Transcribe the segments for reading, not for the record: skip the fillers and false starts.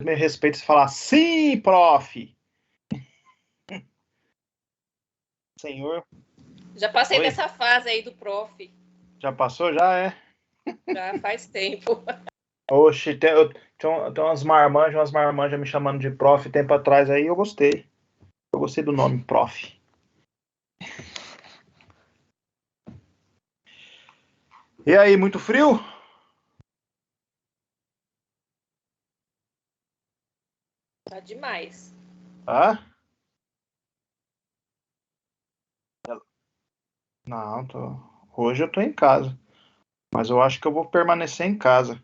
me respeita se falar sim, prof. Senhor. Já passei Oi? dessa fase aí do prof. Já passou? Já é? Já faz tempo. Oxe, tem umas marmanjas me chamando de prof tempo atrás aí, eu gostei. Eu gostei do nome, prof. E aí, muito frio? Tá demais. Ah? Não, hoje eu tô em casa. Mas eu acho que eu vou permanecer em casa.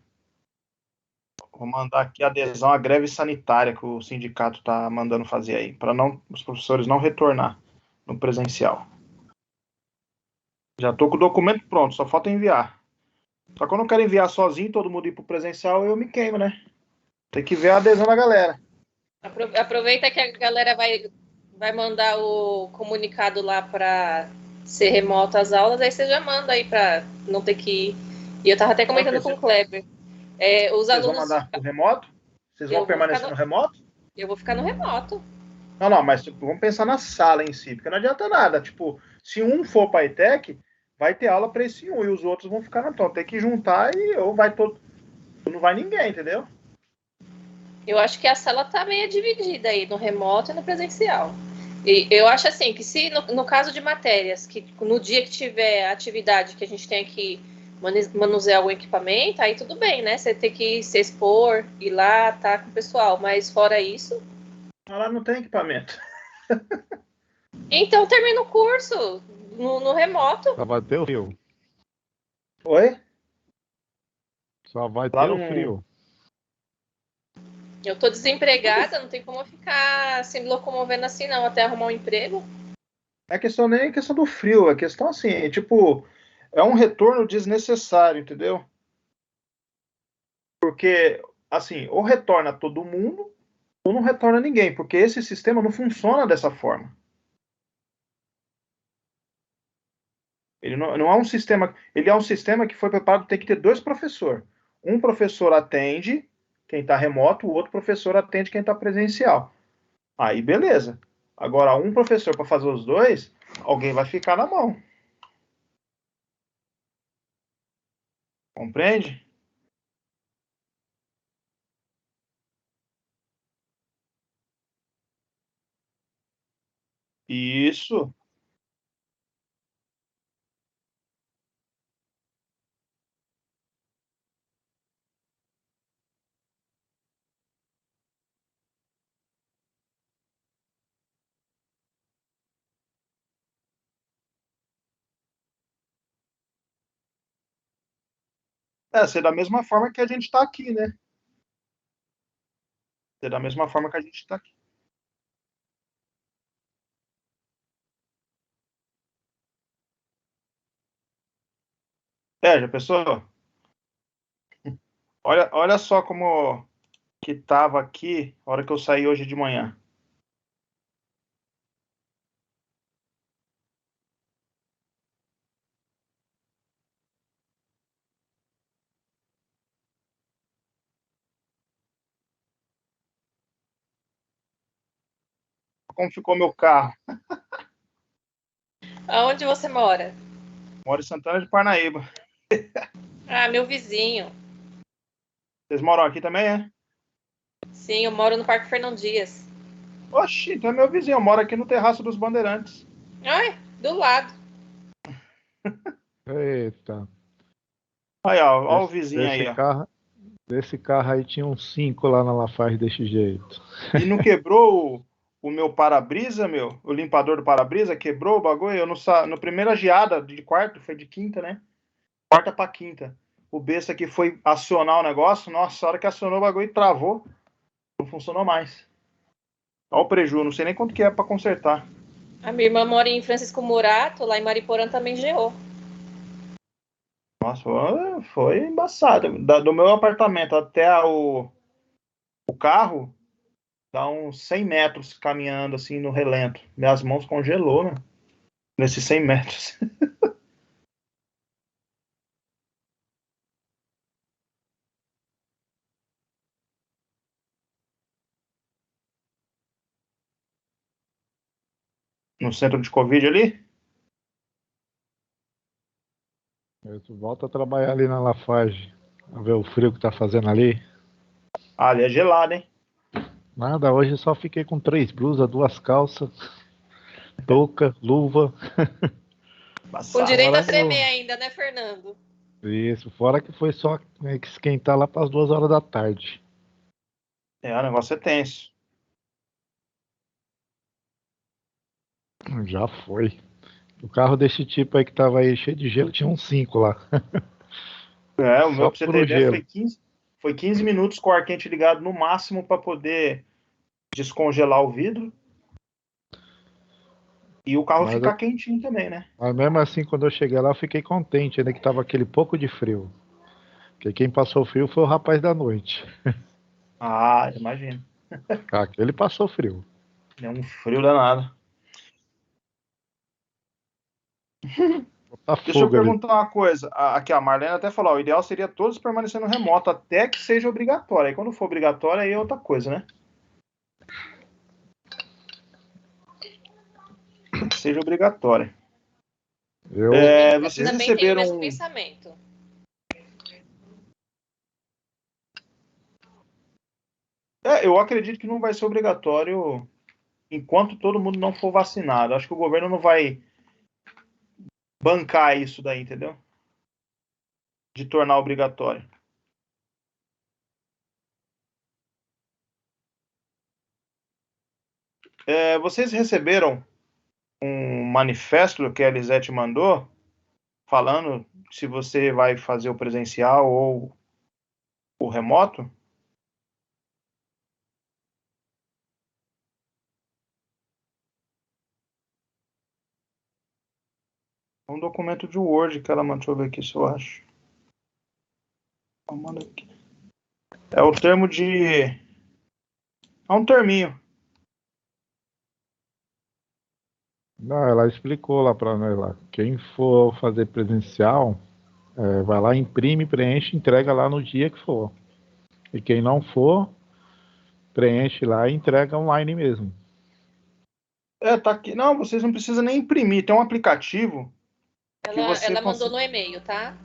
Vou mandar aqui adesão à greve sanitária que o sindicato tá mandando fazer aí, para não os professores não retornar no presencial. Já tô com o documento pronto, só falta enviar. Só que eu não quero enviar sozinho, todo mundo ir pro presencial, eu me queimo, né? Tem que ver a adesão da galera. Aproveita que a galera vai mandar o comunicado lá para ser remoto as aulas, aí você já manda aí para não ter que ir. E eu tava até comentando com o Kleber. Os Vocês vão alunos. mandar pro remoto? Vocês vão Eu vou ficar permanecer no remoto? eu vou ficar no remoto. Não, mas tipo, vamos pensar na sala em si, porque não adianta nada. Tipo, se um for para a ETEC, vai ter aula para esse um e os outros vão ficar na tom. Tem que juntar e ou vai todo. Não vai ninguém, entendeu? Eu acho que a sala tá meio dividida aí no remoto e no presencial. E eu acho assim que se no caso de matérias, que no dia que tiver atividade que a gente tenha que manusear o equipamento, aí tudo bem, né? Você tem que se expor, ir lá, tá com o pessoal. Mas fora isso. Mas lá não tem equipamento. Então termina o curso no remoto. Só vai ter o frio. Oi? Só vai Lá ter o frio. Eu tô desempregada, não tem como eu ficar se locomovendo assim, não, até arrumar um emprego. É questão nem questão do frio, é questão assim, tipo, é um retorno desnecessário, entendeu? Porque, assim, ou retorna todo mundo, ou não retorna ninguém, porque esse sistema não funciona dessa forma. Ele não é um sistema. Ele é um sistema que foi preparado, tem que ter dois professores. Um professor atende quem está remoto, o outro professor atende quem está presencial. Aí, beleza. Agora, um professor para fazer os dois, alguém vai ficar na mão. Compreende? Isso. É, ser da mesma forma que a gente está aqui, né? Ser da mesma forma que a gente está aqui. É, já pensou? Olha só como que tava aqui a hora que eu saí hoje de manhã. Como ficou meu carro? Aonde você mora? Moro em Santana de Parnaíba. Ah, meu vizinho. Vocês moram aqui também, é? Sim, eu moro no Parque Fernão Dias. Oxi, então é meu vizinho. Eu moro aqui no Terraço dos Bandeirantes. Ai, do lado. Eita. Aí, ó o vizinho aí, ó. Desse carro aí tinha uns 5 lá na Lafarge desse jeito. E não quebrou o meu para-brisa, meu? O limpador do para-brisa quebrou o bagulho? Eu não sa... No primeira geada de quarto, foi de quinta, né? Quarta pra quinta. O besta aqui foi acionar o negócio. Nossa, a hora que acionou o bagulho travou. Não funcionou mais. Olha o prejuízo, não sei nem quanto que é pra consertar. A minha irmã mora em Francisco Murato, lá em Mariporã também geou. Nossa, foi embaçado. Do meu apartamento até o carro, dá uns 100 metros caminhando assim no relento. Minhas mãos congelou, né? Nesses 100 metros. No centro de Covid ali? Tu volta a trabalhar ali na Lafarge. A ver o frio que tá fazendo ali. Ah, ali é gelado, hein? Nada, hoje só fiquei com 3 blusas, 2 calças, touca, luva. Com Embaçado. direito a Fora tremer ainda, né, Fernando? isso, fora que foi só que esquentar lá para as 2 horas da tarde. O negócio é tenso. Já foi. O carro desse tipo aí que tava aí cheio de gelo, tinha uns 5 lá. O meu, Só pra você por ter o ideia, gelo. foi 15 minutos com o ar quente ligado no máximo para poder descongelar o vidro e o carro Mas, ficar quentinho também, né? mas mesmo assim, quando eu cheguei lá, eu fiquei contente, ainda que tava aquele pouco de frio. Porque quem passou frio foi o rapaz da noite. Ah, imagino. Aquele passou frio. É um frio danado. Tá Deixa eu fogo ali. perguntar uma coisa. Aqui, a Marlene até falou: o ideal seria todos permanecendo remoto, até que seja obrigatório. Aí quando for obrigatório, aí é outra coisa, né? Que seja obrigatório. Eu, Vocês Também tenho o mesmo receberam. pensamento. Eu acredito que não vai ser obrigatório enquanto todo mundo não for vacinado. Acho que o governo não vai bancar isso daí, entendeu? De tornar obrigatório. Vocês receberam um manifesto que a Elisete mandou falando se você vai fazer o presencial ou o remoto? É um documento de Word que ela mandou. Deixa eu ver aqui se eu acho. Manda aqui. É o termo de. É um terminho. não, ela explicou lá pra nós lá. Quem for fazer presencial, vai lá, imprime, preenche, entrega lá no dia que for. E quem não for, preenche lá e entrega online mesmo. Tá aqui. Não, vocês não precisam nem imprimir. Tem um aplicativo que Ela mandou no e-mail, tá?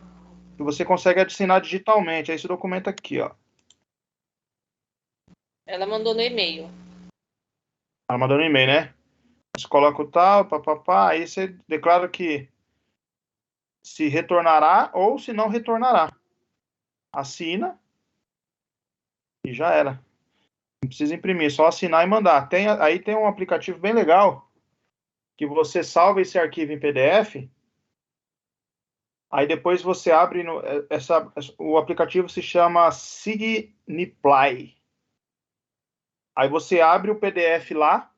que você consegue assinar digitalmente. É esse documento aqui, ó. Ela mandou no e-mail. Ela mandou no e-mail, né? Você coloca o tal, papapá, aí você declara que se retornará ou se não retornará. Assina e já era. Não precisa imprimir, só assinar e mandar. Aí tem um aplicativo bem legal que você salva esse arquivo em PDF. Aí depois você abre o aplicativo se chama Signify. Aí você abre o PDF lá,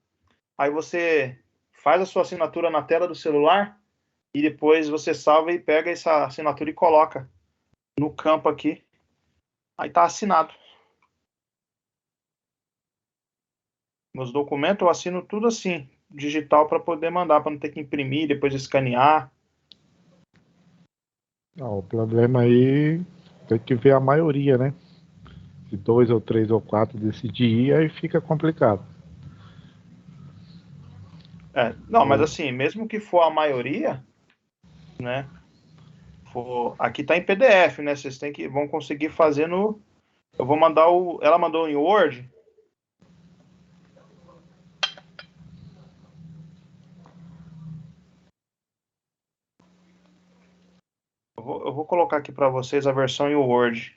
aí você faz a sua assinatura na tela do celular e depois você salva e pega essa assinatura e coloca no campo aqui. Aí tá assinado. Meus documentos eu assino tudo assim, digital para poder mandar, para não ter que imprimir, depois escanear. Não, o problema aí tem que ver a maioria, né? Se 2 ou 3 ou 4 decidir ir, aí fica complicado. Não, mas assim, mesmo que for a maioria, né? Aqui tá em PDF, né? Vocês vão conseguir fazer no. Eu vou mandar Ela mandou em Word. Eu vou colocar aqui para vocês a versão em Word.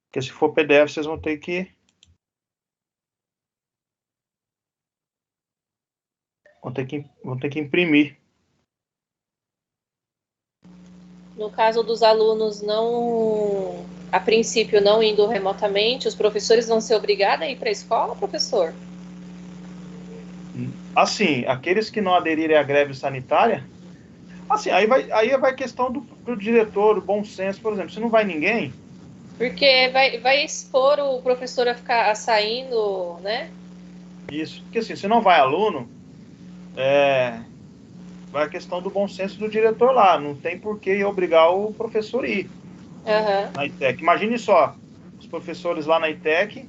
Porque se for PDF, vocês vão ter que. Vão ter que imprimir. No caso dos alunos não, a princípio não indo remotamente, os professores vão ser obrigados a ir para a escola, professor? Assim, aqueles que não aderirem à greve sanitária, assim, aí vai questão do diretor, do bom senso, por exemplo. Se não vai ninguém, Porque vai expor o professor a ficar saindo, né? isso. Porque assim, se não vai aluno, vai a questão do bom senso do diretor lá. Não tem por que obrigar o professor a ir Uhum. na ITEC. Imagine só, os professores lá na ITEC,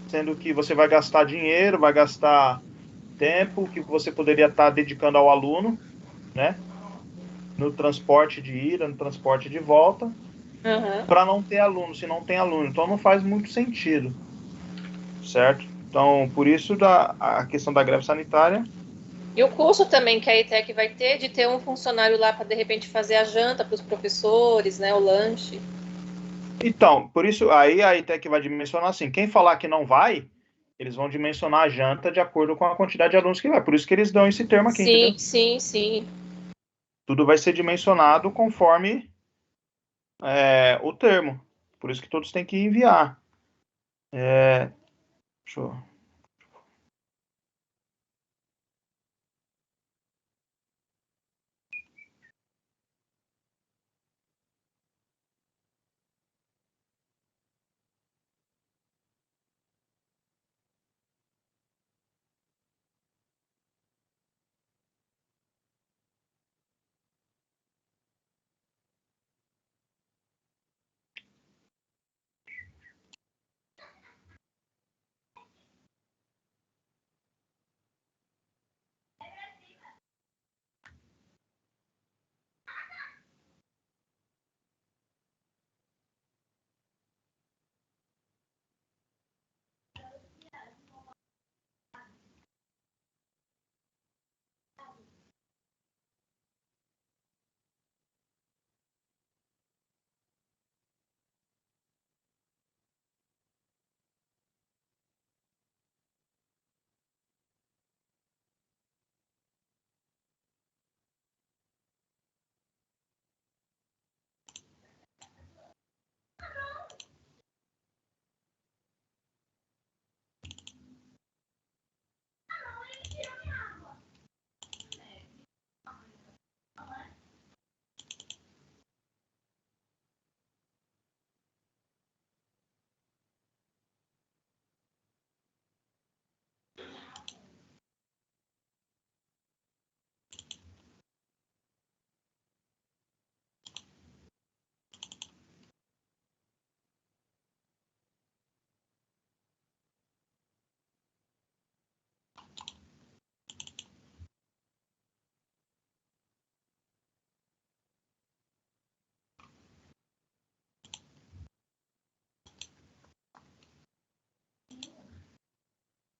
sendo que você vai gastar dinheiro, vai gastar tempo que você poderia estar dedicando ao aluno, né? No transporte de ida, no transporte de volta, para não ter aluno, se não tem aluno. Então não faz muito sentido, certo? Então, por isso a questão da greve sanitária. E o custo também que a ETEC vai ter de ter um funcionário lá para, de repente, fazer a janta para os professores, né, o lanche. Então, por isso, aí a ETEC vai dimensionar assim, quem falar que não vai, eles vão dimensionar a janta de acordo com a quantidade de alunos que vai. Por isso que eles dão esse termo aqui, sim, entendeu? Sim, sim. Tudo vai ser dimensionado conforme o termo. Por isso que todos têm que enviar. Deixa eu...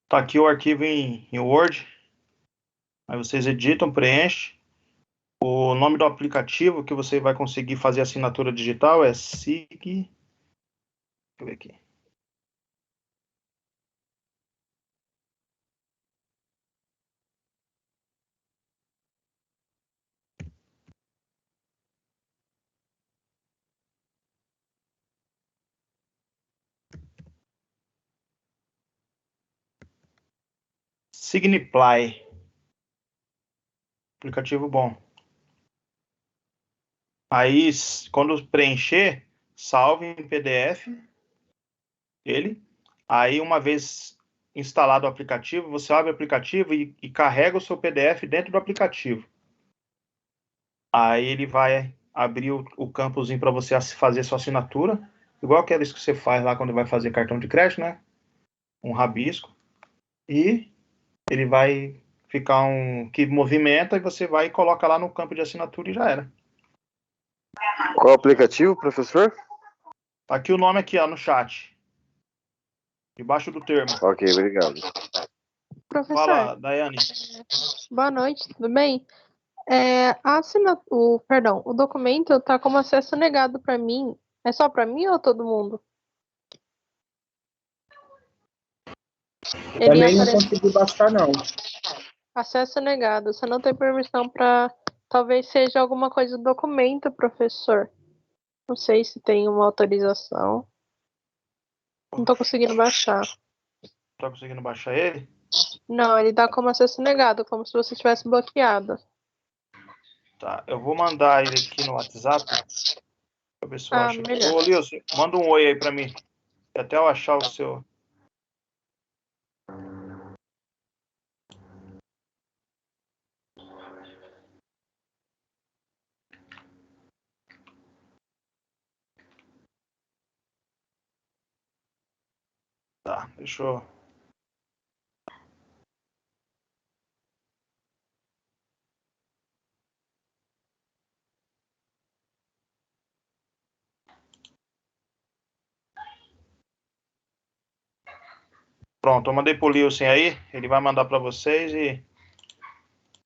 Tá aqui o arquivo em Word. Aí vocês editam, preenchem. O nome do aplicativo que você vai conseguir fazer assinatura digital é SIG. Deixa eu ver aqui. Signify. Aplicativo bom. Aí, quando preencher, salve em PDF ele. Aí, uma vez instalado o aplicativo, você abre o aplicativo e carrega o seu PDF dentro do aplicativo. Aí ele vai abrir o campozinho para você fazer sua assinatura, igual aqueles que você faz lá quando vai fazer cartão de crédito, né? Um rabisco. E ele vai ficar que movimenta e você vai e coloca lá no campo de assinatura e já era. Qual aplicativo, professor? Tá aqui o nome aqui, ó, no chat. Debaixo do termo. Ok, obrigado. Professor, Fala, Daiane. boa noite, tudo bem? O documento está como acesso negado para mim. É só para mim ou todo mundo? Ele Também não aparece consegui baixar, não. acesso negado. Você não tem permissão para. Talvez seja alguma coisa do documento, professor. Não sei se tem uma autorização. Não estou conseguindo baixar. Tá conseguindo baixar ele? Não, ele dá como acesso negado, como se você tivesse bloqueado. Tá, eu vou mandar ele aqui no WhatsApp. Pra ver se eu acho aqui. Melhor. Ô, Lilson, manda um oi aí pra mim. Até eu achar o seu. Tá, deixa eu. Pronto, eu mandei pro Lilson aí, ele vai mandar para vocês e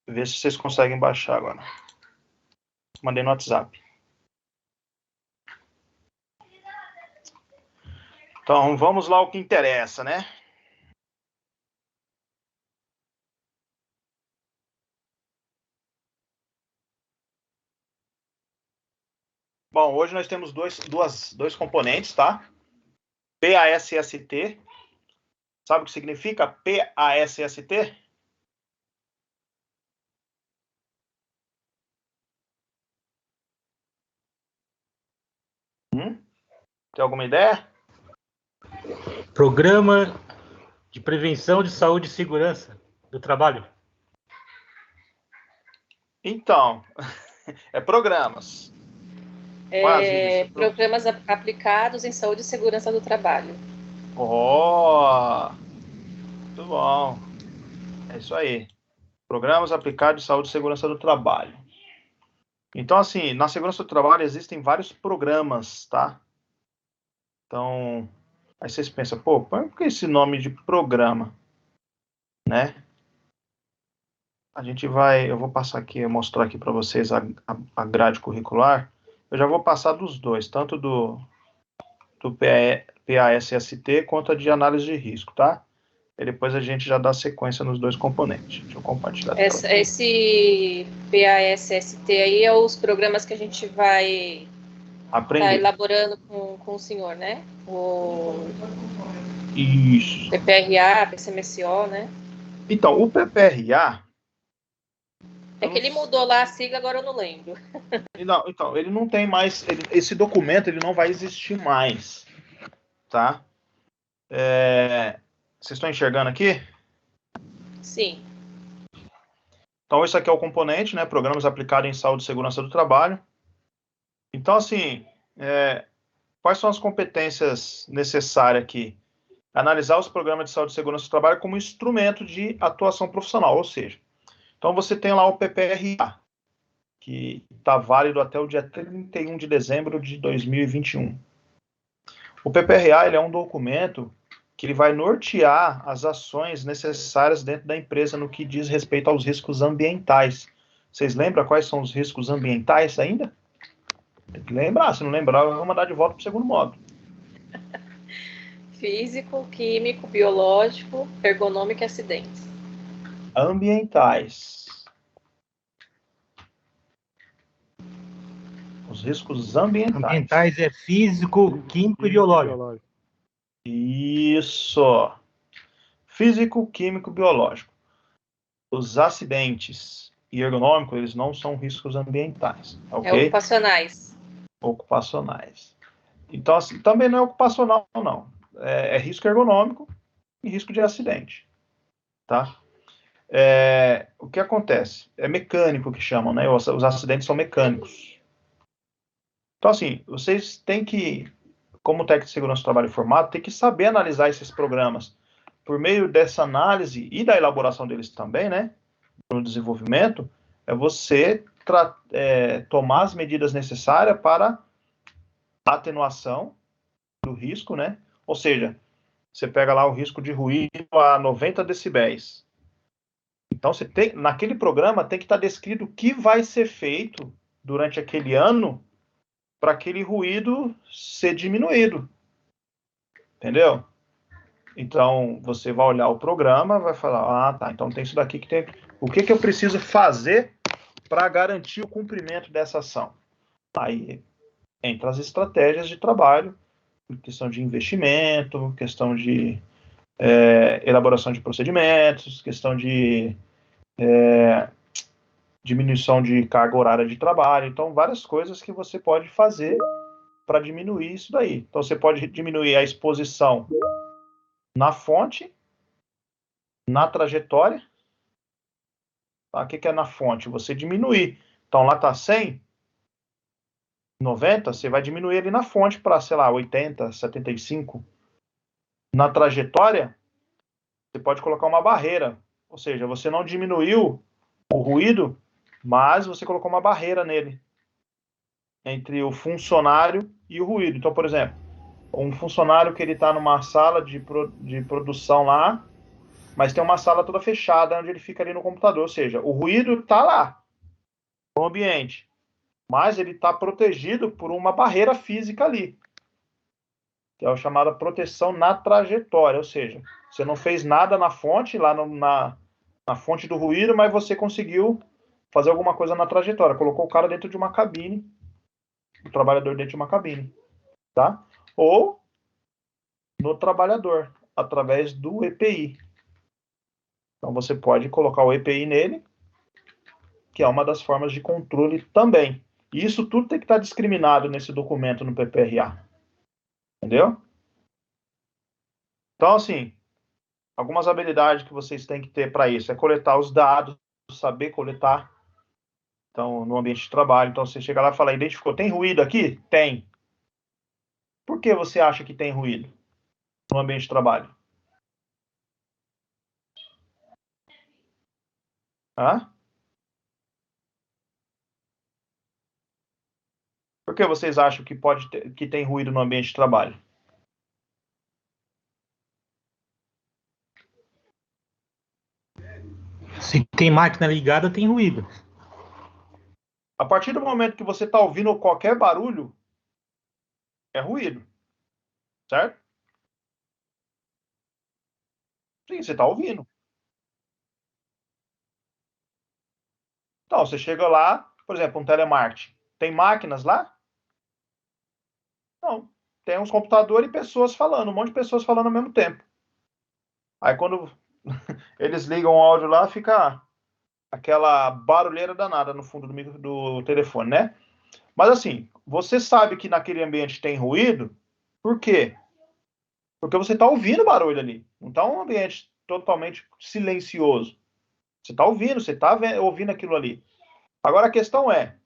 ver se vocês conseguem baixar agora. Mandei no WhatsApp. Então, vamos lá ao que interessa, né? Bom, hoje nós temos dois componentes, tá? PASST. Sabe o que significa PASST? Tem alguma ideia? Programa de Prevenção de Saúde e Segurança do Trabalho. Então, é programas. Quase isso. Programas aplicados em saúde e segurança do trabalho. Muito bom. É isso aí. Programas aplicados em saúde e segurança do trabalho. Então, assim, na segurança do trabalho existem vários programas, tá? Então, aí vocês pensam, pô, por que esse nome de programa? Né? Eu vou passar aqui, mostrar aqui para vocês a grade curricular. Eu já vou passar dos dois, tanto do PASST quanto a de análise de risco, tá? E depois a gente já dá sequência nos dois componentes. Deixa eu compartilhar. Esse PASST aí é os programas que a gente vai estar elaborando com o senhor, né? Isso. PPRA, PCMSO, né? Então, o PPRA... É que ele mudou lá a sigla, agora eu não lembro. Não, então, ele não tem mais... esse documento, ele não vai existir mais, tá? Vocês estão enxergando aqui? Sim. Então, isso aqui é o componente, né? Programas aplicados em saúde e segurança do trabalho. Então, assim, quais são as competências necessárias aqui? Analisar os programas de saúde e segurança do trabalho como instrumento de atuação profissional, ou seja, então você tem lá o PPRA, que está válido até o dia 31 de dezembro de 2021. O PPRA ele é um documento que ele vai nortear as ações necessárias dentro da empresa no que diz respeito aos riscos ambientais. Vocês lembram quais são os riscos ambientais ainda? Tem que lembrar, se não lembrar, eu vou mandar de volta para o segundo módulo. Físico, químico, biológico, ergonômico e acidentes. Ambientais. Os riscos ambientais. Ambientais é físico, químico e biológico. Isso. Físico, químico, biológico. Os acidentes e ergonômicos, eles não são riscos ambientais. Okay? Ocupacionais. Ocupacionais. Então, assim, também não é ocupacional, não. É risco ergonômico e risco de acidente. Tá? O que acontece? É mecânico que chamam, né? Os acidentes são mecânicos. Então, assim, vocês têm que, como técnico de segurança do trabalho formado, tem que saber analisar esses programas. Por meio dessa análise e da elaboração deles também, né? No desenvolvimento, é você tomar as medidas necessárias para a atenuação do risco, né? Ou seja, você pega lá o risco de ruído a 90 decibéis. Então, naquele programa tem que estar descrito o que vai ser feito durante aquele ano para aquele ruído ser diminuído. Entendeu? Então, você vai olhar o programa, vai falar, tá, então tem isso daqui que tem... O que eu preciso fazer para garantir o cumprimento dessa ação? Aí entra as estratégias de trabalho, questão de investimento, questão de elaboração de procedimentos, questão de diminuição de carga horária de trabalho. Então, várias coisas que você pode fazer para diminuir isso daí. Então, você pode diminuir a exposição na fonte, na trajetória. Tá? O que é na fonte? Você diminuir. Então, lá está 100, 90, você vai diminuir ali na fonte para, sei lá, 80, 75. Na trajetória, você pode colocar uma barreira. Ou seja, você não diminuiu o ruído, mas você colocou uma barreira nele, entre o funcionário e o ruído. Então, por exemplo, um funcionário que ele está numa sala de produção lá, mas tem uma sala toda fechada onde ele fica ali no computador, ou seja, o ruído está lá no ambiente, mas ele está protegido por uma barreira física ali, que é a chamada proteção na trajetória, ou seja, você não fez nada na fonte, lá na fonte do ruído, mas você conseguiu fazer alguma coisa na trajetória, colocou o cara dentro de uma cabine, o trabalhador dentro de uma cabine, tá? Ou no trabalhador, através do EPI. Então você pode colocar o EPI nele, que é uma das formas de controle também. E isso tudo tem que estar discriminado nesse documento no PPRA. Entendeu? Então, assim, algumas habilidades que vocês têm que ter para isso é coletar os dados, saber coletar. Então, no ambiente de trabalho. Então, você chega lá e fala, identificou, tem ruído aqui? Tem. Por que você acha que tem ruído no ambiente de trabalho? Hã? Por que vocês acham que que tem ruído no ambiente de trabalho? Se tem máquina ligada, tem ruído. A partir do momento que você está ouvindo qualquer barulho, é ruído. Certo? Sim, você está ouvindo. Então, você chega lá, por exemplo, um telemarketing. Tem máquinas lá? Não. Tem uns computadores e pessoas falando, um monte de pessoas falando ao mesmo tempo. Aí quando eles ligam o áudio lá, fica aquela barulheira danada no fundo do telefone, né? Mas assim, você sabe que naquele ambiente tem ruído, por quê? Porque você está ouvindo barulho ali. Não está um ambiente totalmente silencioso. Você está ouvindo, você está ouvindo aquilo ali. Agora a questão é,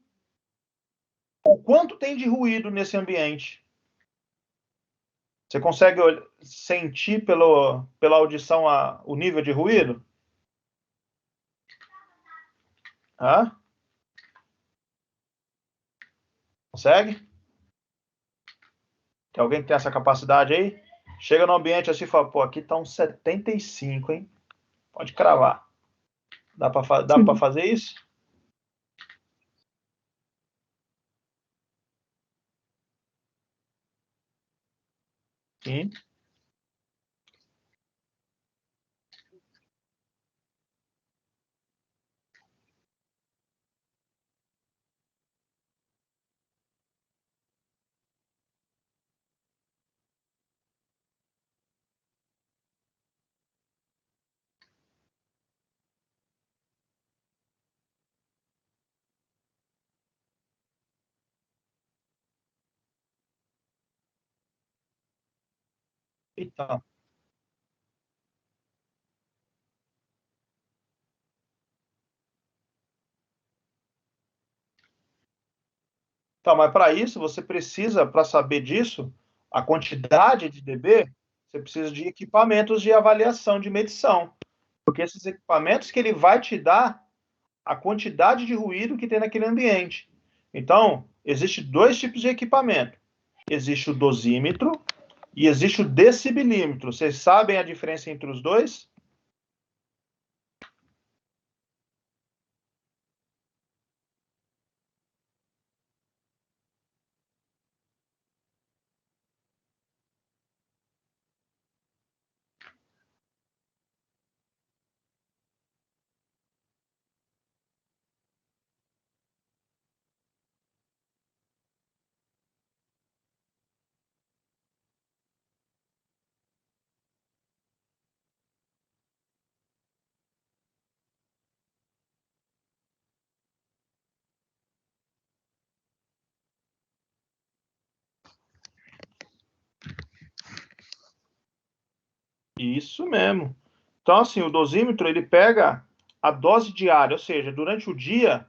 o quanto tem de ruído nesse ambiente? Você consegue sentir pela audição o nível de ruído? Hã? Consegue? Tem alguém que tem essa capacidade aí? Chega no ambiente assim e fala, pô, aqui tá um 75, hein? Pode cravar. Dá pra fazer isso? Sim. Então, mas para isso, você precisa, para saber disso, a quantidade de dB, você precisa de equipamentos de avaliação, de medição. Porque esses equipamentos que ele vai te dar a quantidade de ruído que tem naquele ambiente. Então, existe dois tipos de equipamento. Existe o dosímetro e existe o decibelímetro. Vocês sabem a diferença entre os dois? Isso mesmo. Então, assim, o dosímetro, ele pega a dose diária, ou seja, durante o dia,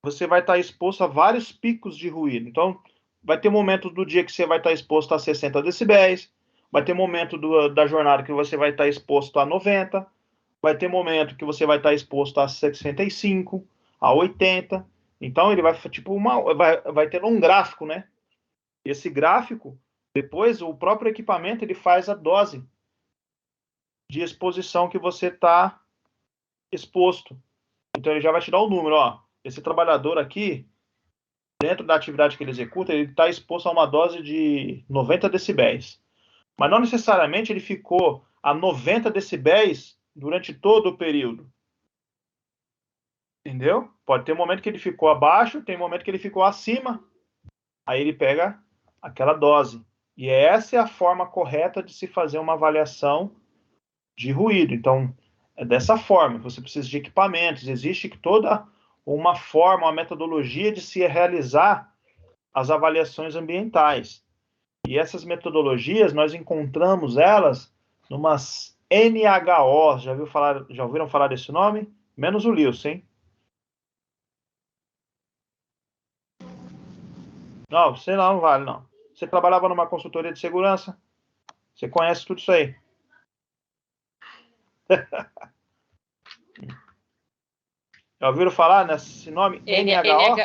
você vai estar exposto a vários picos de ruído. Então, vai ter momentos do dia que você vai estar exposto a 60 decibéis, vai ter momento da jornada que você vai estar exposto a 90, vai ter momento que você vai estar exposto a 65, a 80. Então, ele vai, tipo, vai tendo um gráfico, né? Esse gráfico Depois, o próprio equipamento ele faz a dose de exposição que você está exposto. Então, ele já vai te dar o número, ó. Esse trabalhador aqui, dentro da atividade que ele executa, ele está exposto a uma dose de 90 decibéis. Mas não necessariamente ele ficou a 90 decibéis durante todo o período. Entendeu? Pode ter um momento que ele ficou abaixo, tem um momento que ele ficou acima. Aí ele pega aquela dose. E essa é a forma correta de se fazer uma avaliação de ruído. Então, é dessa forma. Você precisa de equipamentos. Existe toda uma forma, uma metodologia de se realizar as avaliações ambientais. E essas metodologias, nós encontramos elas numas NHO. Já ouviram falar desse nome? Menos o Lilson, hein? Não, você não vale, não. Você trabalhava numa consultoria de segurança? Você conhece tudo isso aí. Já ouviram falar nesse nome? NHO?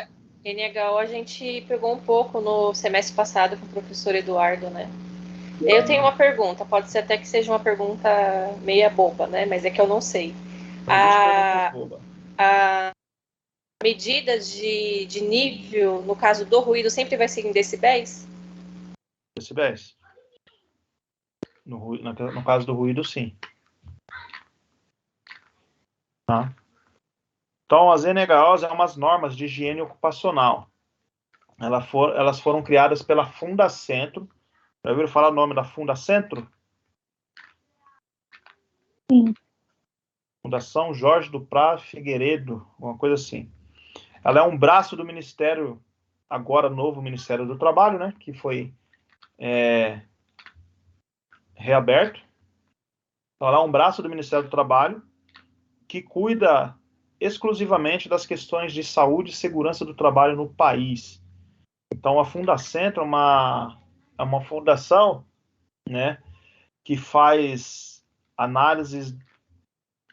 NHO a gente pegou um pouco no semestre passado com o professor Eduardo, né? Eu tenho uma pergunta, pode ser até que seja uma pergunta meia boba, né? Mas é que eu não sei. A medida de nível, no caso do ruído, sempre vai ser em decibéis? Decibéis. No caso do ruído, sim. Tá? Então, as NHOs são umas normas de higiene ocupacional. Elas foram criadas pela Fundacentro. Já ouviram falar o nome da Fundacentro? Sim. Fundação Jorge do Prá Figueiredo, uma coisa assim. Ela é um braço do Ministério, agora novo Ministério do Trabalho, né? Que foi reaberto. Então, ela é um braço do Ministério do Trabalho que cuida exclusivamente das questões de saúde e segurança do trabalho no país. Então, a Fundacentro é uma fundação, né, que faz análises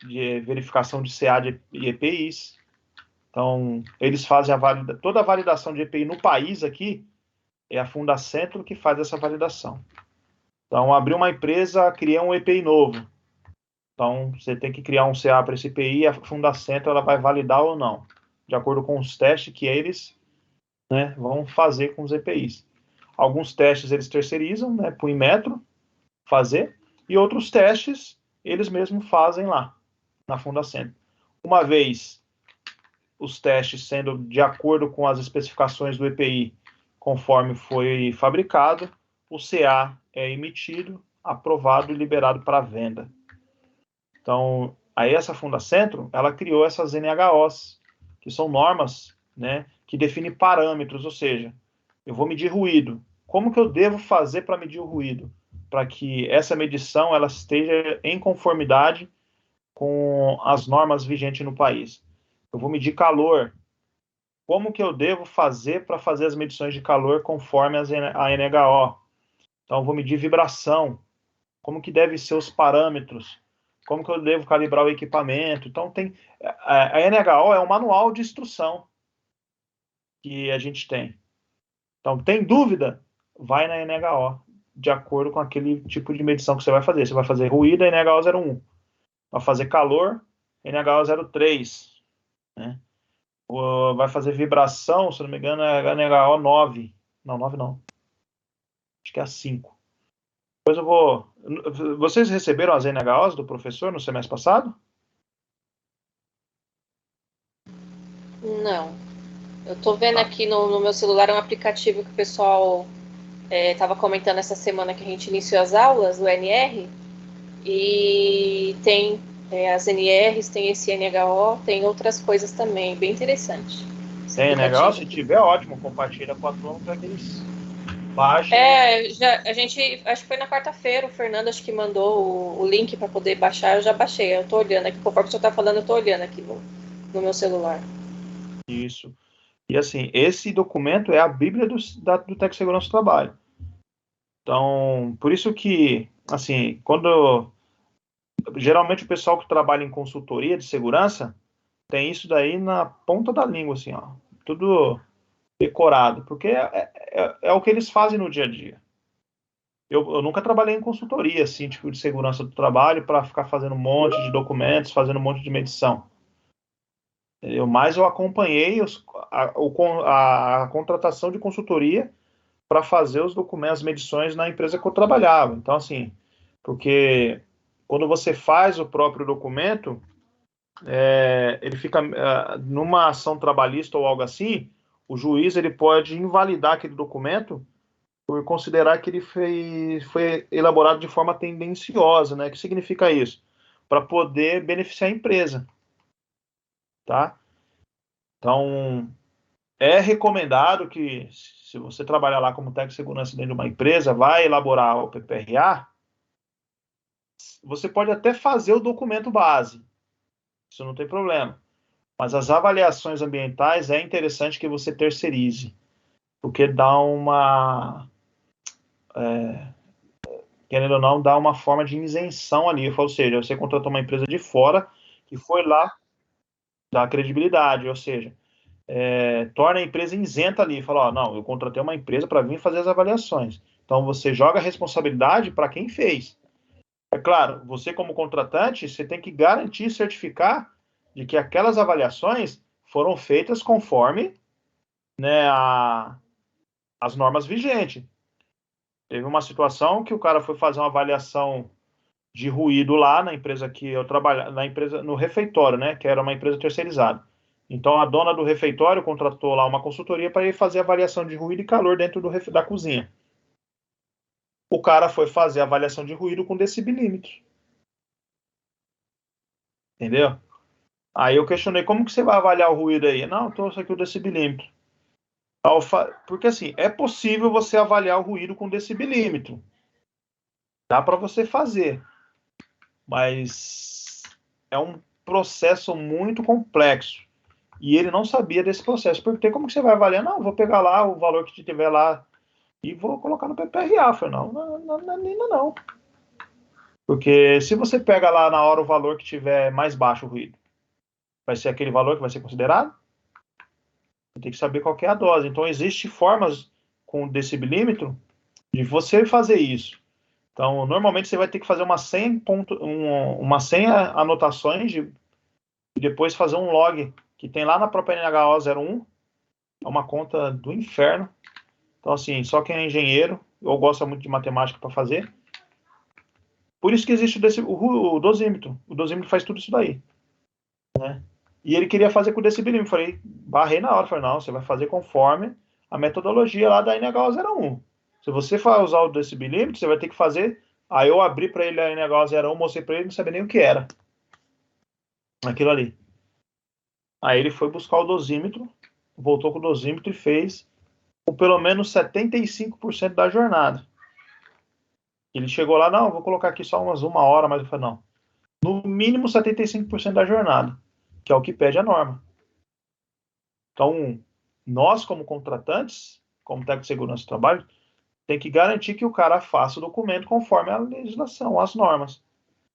de verificação de CA e EPIs. Então, eles fazem toda a validação de EPI no país aqui, é a Fundacentro que faz essa validação. Então, abriu uma empresa, cria um EPI novo. Então, você tem que criar um CA para esse EPI e a Fundacentro ela vai validar ou não, de acordo com os testes que eles, né, vão fazer com os EPIs. Alguns testes eles terceirizam, né, para o Inmetro fazer, e outros testes eles mesmos fazem lá, na Fundacentro. Uma vez os testes sendo de acordo com as especificações do EPI, conforme foi fabricado, o CA é emitido, aprovado e liberado para venda. Então, aí essa Fundacentro, ela criou essas NHOs, que são normas, né, que definem parâmetros, ou seja, eu vou medir ruído. Como que eu devo fazer para medir o ruído? Para que essa medição ela esteja em conformidade com as normas vigentes no país. Eu vou medir calor. Como que eu devo fazer para fazer as medições de calor conforme a NHO? Então, eu vou medir vibração. Como que devem ser os parâmetros? Como que eu devo calibrar o equipamento? Então, a NHO é um manual de instrução que a gente tem. Então, tem dúvida? Vai na NHO, de acordo com aquele tipo de medição que você vai fazer. Você vai fazer ruído, NHO 01. Vai fazer calor, NHO 03. Né? Vai fazer vibração, se não me engano, é NHO 9. Não, 9 não. Acho que é a 5. Depois eu vou... Vocês receberam as NHOs do professor no semestre passado? Não. Eu tô vendo aqui no meu celular um aplicativo que o pessoal estava comentando essa semana que a gente iniciou as aulas, do NR, e tem as NRs, tem esse NHO, tem outras coisas também, bem interessante. Tem NHO? Se tiver, ótimo, compartilha com a turma para que eles baixem. A gente, acho que foi na quarta-feira, o Fernando acho que mandou o link para poder baixar, eu já baixei, eu tô olhando aqui, conforme o senhor tá falando, eu tô olhando aqui no meu celular. Isso. E assim, esse documento é a Bíblia do Técnico de Segurança do Trabalho. Então, por isso que, assim, geralmente o pessoal que trabalha em consultoria de segurança tem isso daí na ponta da língua, assim, ó, tudo decorado, porque é o que eles fazem no dia a dia. eu nunca trabalhei em consultoria, assim, tipo de segurança do trabalho, para ficar fazendo um monte de documentos, fazendo um monte de medição. Eu acompanhei a contratação de consultoria para fazer os documentos, as medições na empresa que eu trabalhava. Então, assim, porque quando você faz o próprio documento, ele fica numa ação trabalhista ou algo assim, o juiz ele pode invalidar aquele documento por considerar que ele foi elaborado de forma tendenciosa, né? O que significa isso? Para poder beneficiar a empresa, tá? Então, é recomendado que, se você trabalhar lá como técnico de segurança dentro de uma empresa, vai elaborar o PPRA, você pode até fazer o documento base, isso não tem problema. Mas as avaliações ambientais é interessante que você terceirize, porque dá querendo ou não, dá uma forma de isenção ali. Ou seja, você contratou uma empresa de fora que foi lá dar credibilidade, ou seja, torna a empresa isenta ali. Fala, ó, não, eu contratei uma empresa para vir fazer as avaliações. Então, você joga a responsabilidade para quem fez. É claro, você como contratante, você tem que garantir, certificar de que aquelas avaliações foram feitas conforme, né, as normas vigentes. Teve uma situação que o cara foi fazer uma avaliação de ruído lá na empresa que eu trabalhava, no refeitório, né, que era uma empresa terceirizada. Então a dona do refeitório contratou lá uma consultoria para ir fazer avaliação de ruído e calor dentro da cozinha. O cara foi fazer a avaliação de ruído com decibelímetro. Entendeu? Aí eu questionei, como que você vai avaliar o ruído aí? Não, trouxe aqui o decibelímetro. Porque assim, é possível você avaliar o ruído com decibelímetro. Dá para você fazer. Mas é um processo muito complexo. E ele não sabia desse processo. Porque como que você vai avaliar? Não, vou pegar lá o valor que tiver lá e vou colocar no PPRA. Eu falei, não. Porque se você pega lá na hora o valor que tiver mais baixo o ruído, vai ser aquele valor que vai ser considerado? Você tem que saber qual que é a dose. Então, existem formas com decibelímetro de você fazer isso. Então, normalmente você vai ter que fazer umas 100 anotações e depois fazer um log que tem lá na própria NHO 01. É uma conta do inferno. Então, assim, só quem é engenheiro ou gosta muito de matemática para fazer. Por isso que existe o dosímetro. O dosímetro faz tudo isso daí. Né? E ele queria fazer com o decibelímetro. Falei, barrei na hora. Falei, não, você vai fazer conforme a metodologia lá da NHO 01. Se você for usar o decibelímetro, você vai ter que fazer. Aí eu abri para ele a NHO 01, mostrei para ele, não sabia nem o que era. Aquilo ali. Aí ele foi buscar o dosímetro, voltou com o dosímetro e fez com pelo menos 75% da jornada. Ele chegou lá, não, vou colocar aqui só uma hora, mas eu falei, não. No mínimo 75% da jornada, que é o que pede a norma. Então, nós como contratantes, como técnico de segurança do trabalho, tem que garantir que o cara faça o documento conforme a legislação, as normas.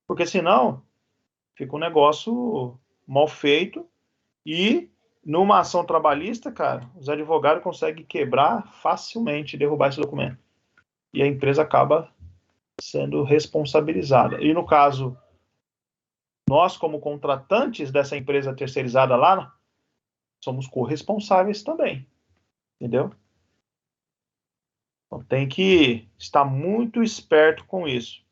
Porque senão, fica um negócio mal feito e numa ação trabalhista, cara, os advogados conseguem quebrar facilmente, derrubar esse documento. E a empresa acaba sendo responsabilizada. E no caso, nós como contratantes dessa empresa terceirizada lá, somos corresponsáveis também. Entendeu? Então tem que estar muito esperto com isso.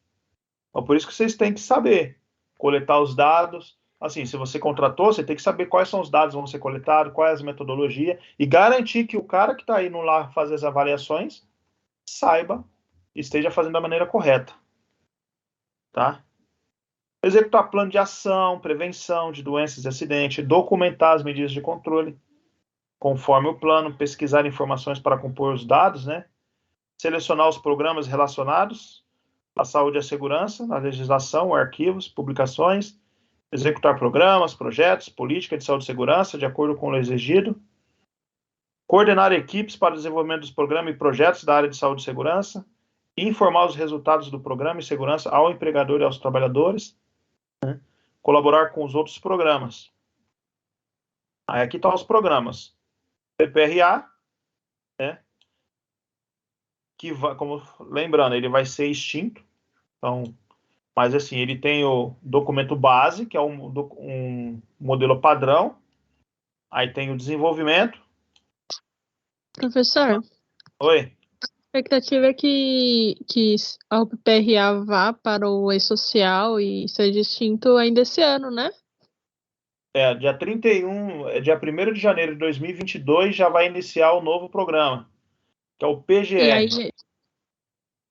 Então, por isso que vocês têm que saber coletar os dados. Assim, se você contratou, você tem que saber quais são os dados que vão ser coletados, qual é a metodologia, e garantir que o cara que está indo lá fazer as avaliações saiba e esteja fazendo da maneira correta. Tá? Executar plano de ação, prevenção de doenças e acidentes, documentar as medidas de controle, conforme o plano, pesquisar informações para compor os dados, né? Selecionar os programas relacionados à saúde e à segurança, na legislação, arquivos, publicações, executar programas, projetos, política de saúde e segurança, de acordo com o exigido, coordenar equipes para o desenvolvimento dos programas e projetos da área de saúde e segurança, informar os resultados do programa e segurança ao empregador e aos trabalhadores, né? Colaborar com os outros programas. Aí aqui estão os programas. PPRA, né? que vai, como lembrando, ele vai ser extinto. Então, mas assim, ele tem o documento base, que é um modelo padrão. Aí tem o desenvolvimento. Professor, Oi. a expectativa é que a UPRA vá para o E-Social e seja extinto ainda esse ano, né? Dia 31, dia 1º de janeiro de 2022 já vai iniciar o novo programa, que é o PGR. E aí...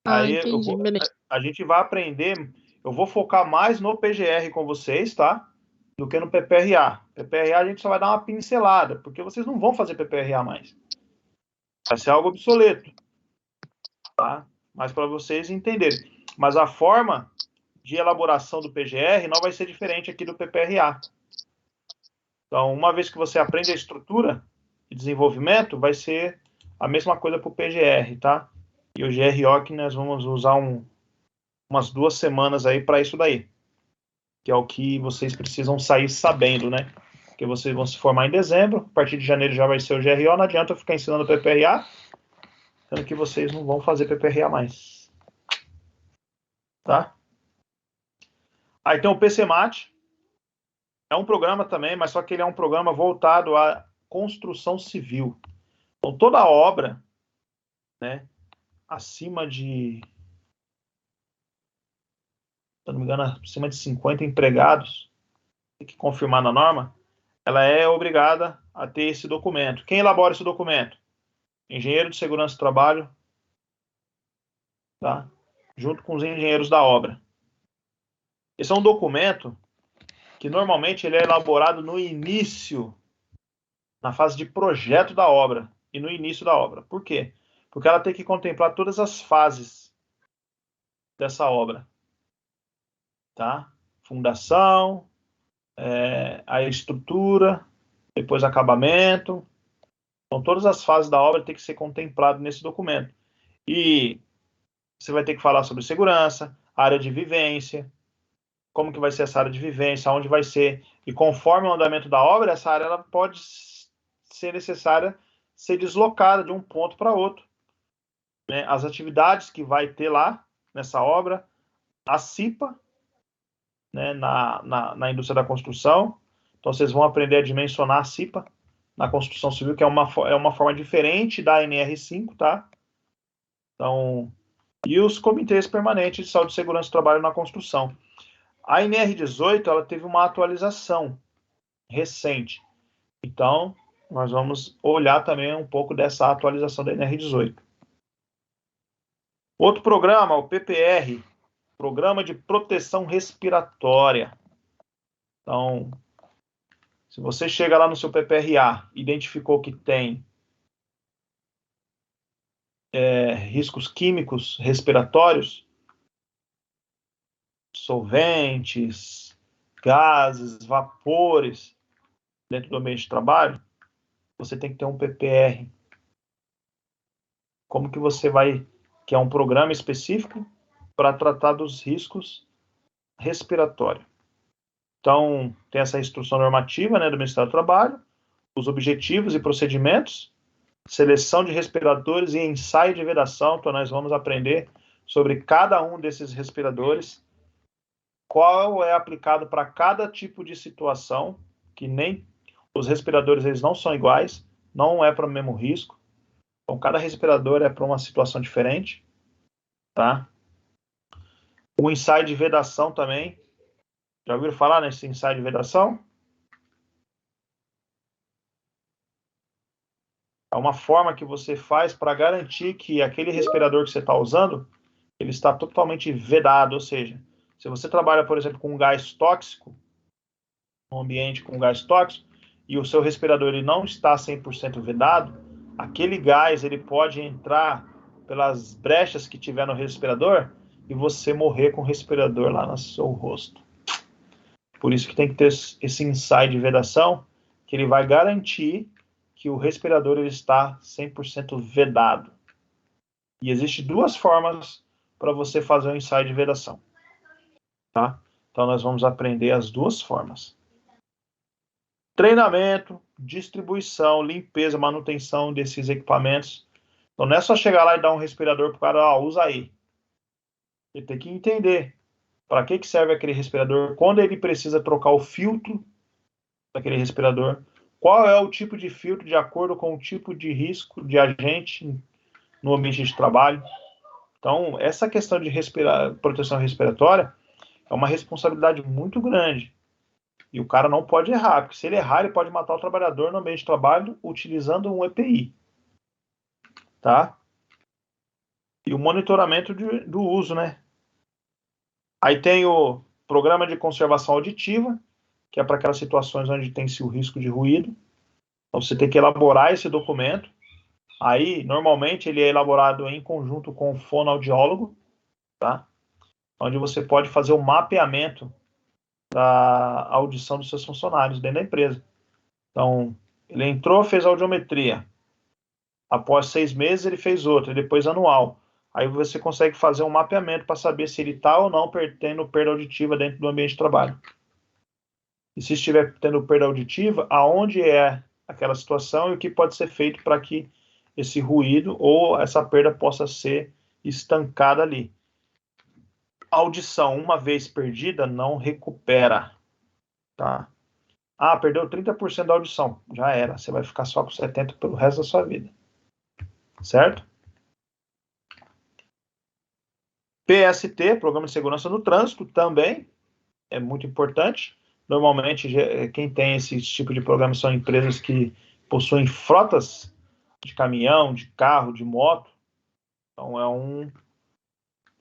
Aí entendi, beleza. a gente vai aprender, eu vou focar mais no PGR com vocês, tá? Do que no PPRA. PPRA a gente só vai dar uma pincelada, porque vocês não vão fazer PPRA mais. Vai ser algo obsoleto, tá? Mas para vocês entenderem. Mas a forma de elaboração do PGR não vai ser diferente aqui do PPRA. Então, uma vez que você aprende a estrutura de desenvolvimento, vai ser a mesma coisa para o PGR, tá? E o GRO que nós vamos usar umas 2 semanas aí para isso daí, que é o que vocês precisam sair sabendo, né? Porque vocês vão se formar em dezembro, a partir de janeiro já vai ser o GRO, não adianta eu ficar ensinando PPRA, sendo que vocês não vão fazer PPRA mais. Tá? Aí tem o PCMAT, é um programa também, mas só que ele é um programa voltado à construção civil. Então, toda obra, né, acima de, se não me engano, acima de 50 empregados, tem que confirmar na norma, ela é obrigada a ter esse documento. Quem elabora esse documento? Engenheiro de segurança do trabalho, tá? Junto com os engenheiros da obra. Esse é um documento que normalmente ele é elaborado no início, na fase de projeto da obra e no início da obra. Por quê? Porque ela tem que contemplar todas as fases dessa obra, tá? Fundação, a estrutura, depois acabamento. Então, todas as fases da obra têm que ser contempladas nesse documento. E você vai ter que falar sobre segurança, área de vivência, como que vai ser essa área de vivência, onde vai ser. E conforme o andamento da obra, essa área ela pode ser necessária ser deslocada de um ponto para outro. Né? As atividades que vai ter lá nessa obra, a CIPA, né, na indústria da construção. Então, vocês vão aprender a dimensionar a CIPA na construção civil, que é uma forma diferente da NR5, tá? Então, e os comitês permanentes de saúde e segurança do trabalho na construção. A NR18, ela teve uma atualização recente. Então, nós vamos olhar também um pouco dessa atualização da NR18. Outro programa, o PPR, Programa de Proteção Respiratória. Então, se você chega lá no seu PPRA, identificou que tem riscos químicos respiratórios, solventes, gases, vapores, dentro do ambiente de trabalho, você tem que ter um PPR. Como que você vai, que é um programa específico para tratar dos riscos respiratórios. Então, tem essa instrução normativa, né, do Ministério do Trabalho, os objetivos e procedimentos, seleção de respiradores e ensaio de vedação. Então, nós vamos aprender sobre cada um desses respiradores, qual é aplicado para cada tipo de situação, que nem os respiradores eles não são iguais, não é para o mesmo risco. Então, cada respirador é para uma situação diferente, tá? O ensaio de vedação também. Já ouviram falar nesse ensaio de vedação? É uma forma que você faz para garantir que aquele respirador que você está usando, ele está totalmente vedado, ou seja, se você trabalha, por exemplo, com um gás tóxico, um ambiente com gás tóxico, e o seu respirador ele não está 100% vedado, aquele gás ele pode entrar pelas brechas que tiver no respirador e você morrer com o respirador lá no seu rosto. Por isso que tem que ter esse ensaio de vedação, que ele vai garantir que o respirador ele está 100% vedado. E existem 2 formas para você fazer um ensaio de vedação. Tá? Então, nós vamos aprender as 2 formas. Treinamento, distribuição, limpeza, manutenção desses equipamentos Então não é só chegar lá e dar um respirador pro cara, usa aí. Ele tem que entender para que serve aquele respirador, quando ele precisa trocar o filtro daquele respirador, qual é o tipo de filtro de acordo com o tipo de risco de agente no ambiente de trabalho. Então, essa questão de proteção respiratória é uma responsabilidade muito grande. E o cara não pode errar, porque se ele errar, ele pode matar o trabalhador no ambiente de trabalho utilizando um EPI. Tá? E o monitoramento do uso, né? Aí tem o programa de conservação auditiva, que é para aquelas situações onde tem-se o risco de ruído. Então, você tem que elaborar esse documento. Aí, normalmente, ele é elaborado em conjunto com o fonoaudiólogo, tá? Onde você pode fazer o mapeamento da audição dos seus funcionários dentro da empresa. Então, ele entrou, fez audiometria. Após 6 meses, ele fez outra, e depois anual. Aí você consegue fazer um mapeamento para saber se ele está ou não tendo perda auditiva dentro do ambiente de trabalho. E se estiver tendo perda auditiva, aonde é aquela situação e o que pode ser feito para que esse ruído ou essa perda possa ser estancada ali. A audição, uma vez perdida, não recupera. Tá? Perdeu 30% da audição. Já era. Você vai ficar só com 70% pelo resto da sua vida. Certo? PST, Programa de Segurança no Trânsito, também é muito importante. Normalmente, quem tem esse tipo de programa são empresas que possuem frotas de caminhão, de carro, de moto. Então, é um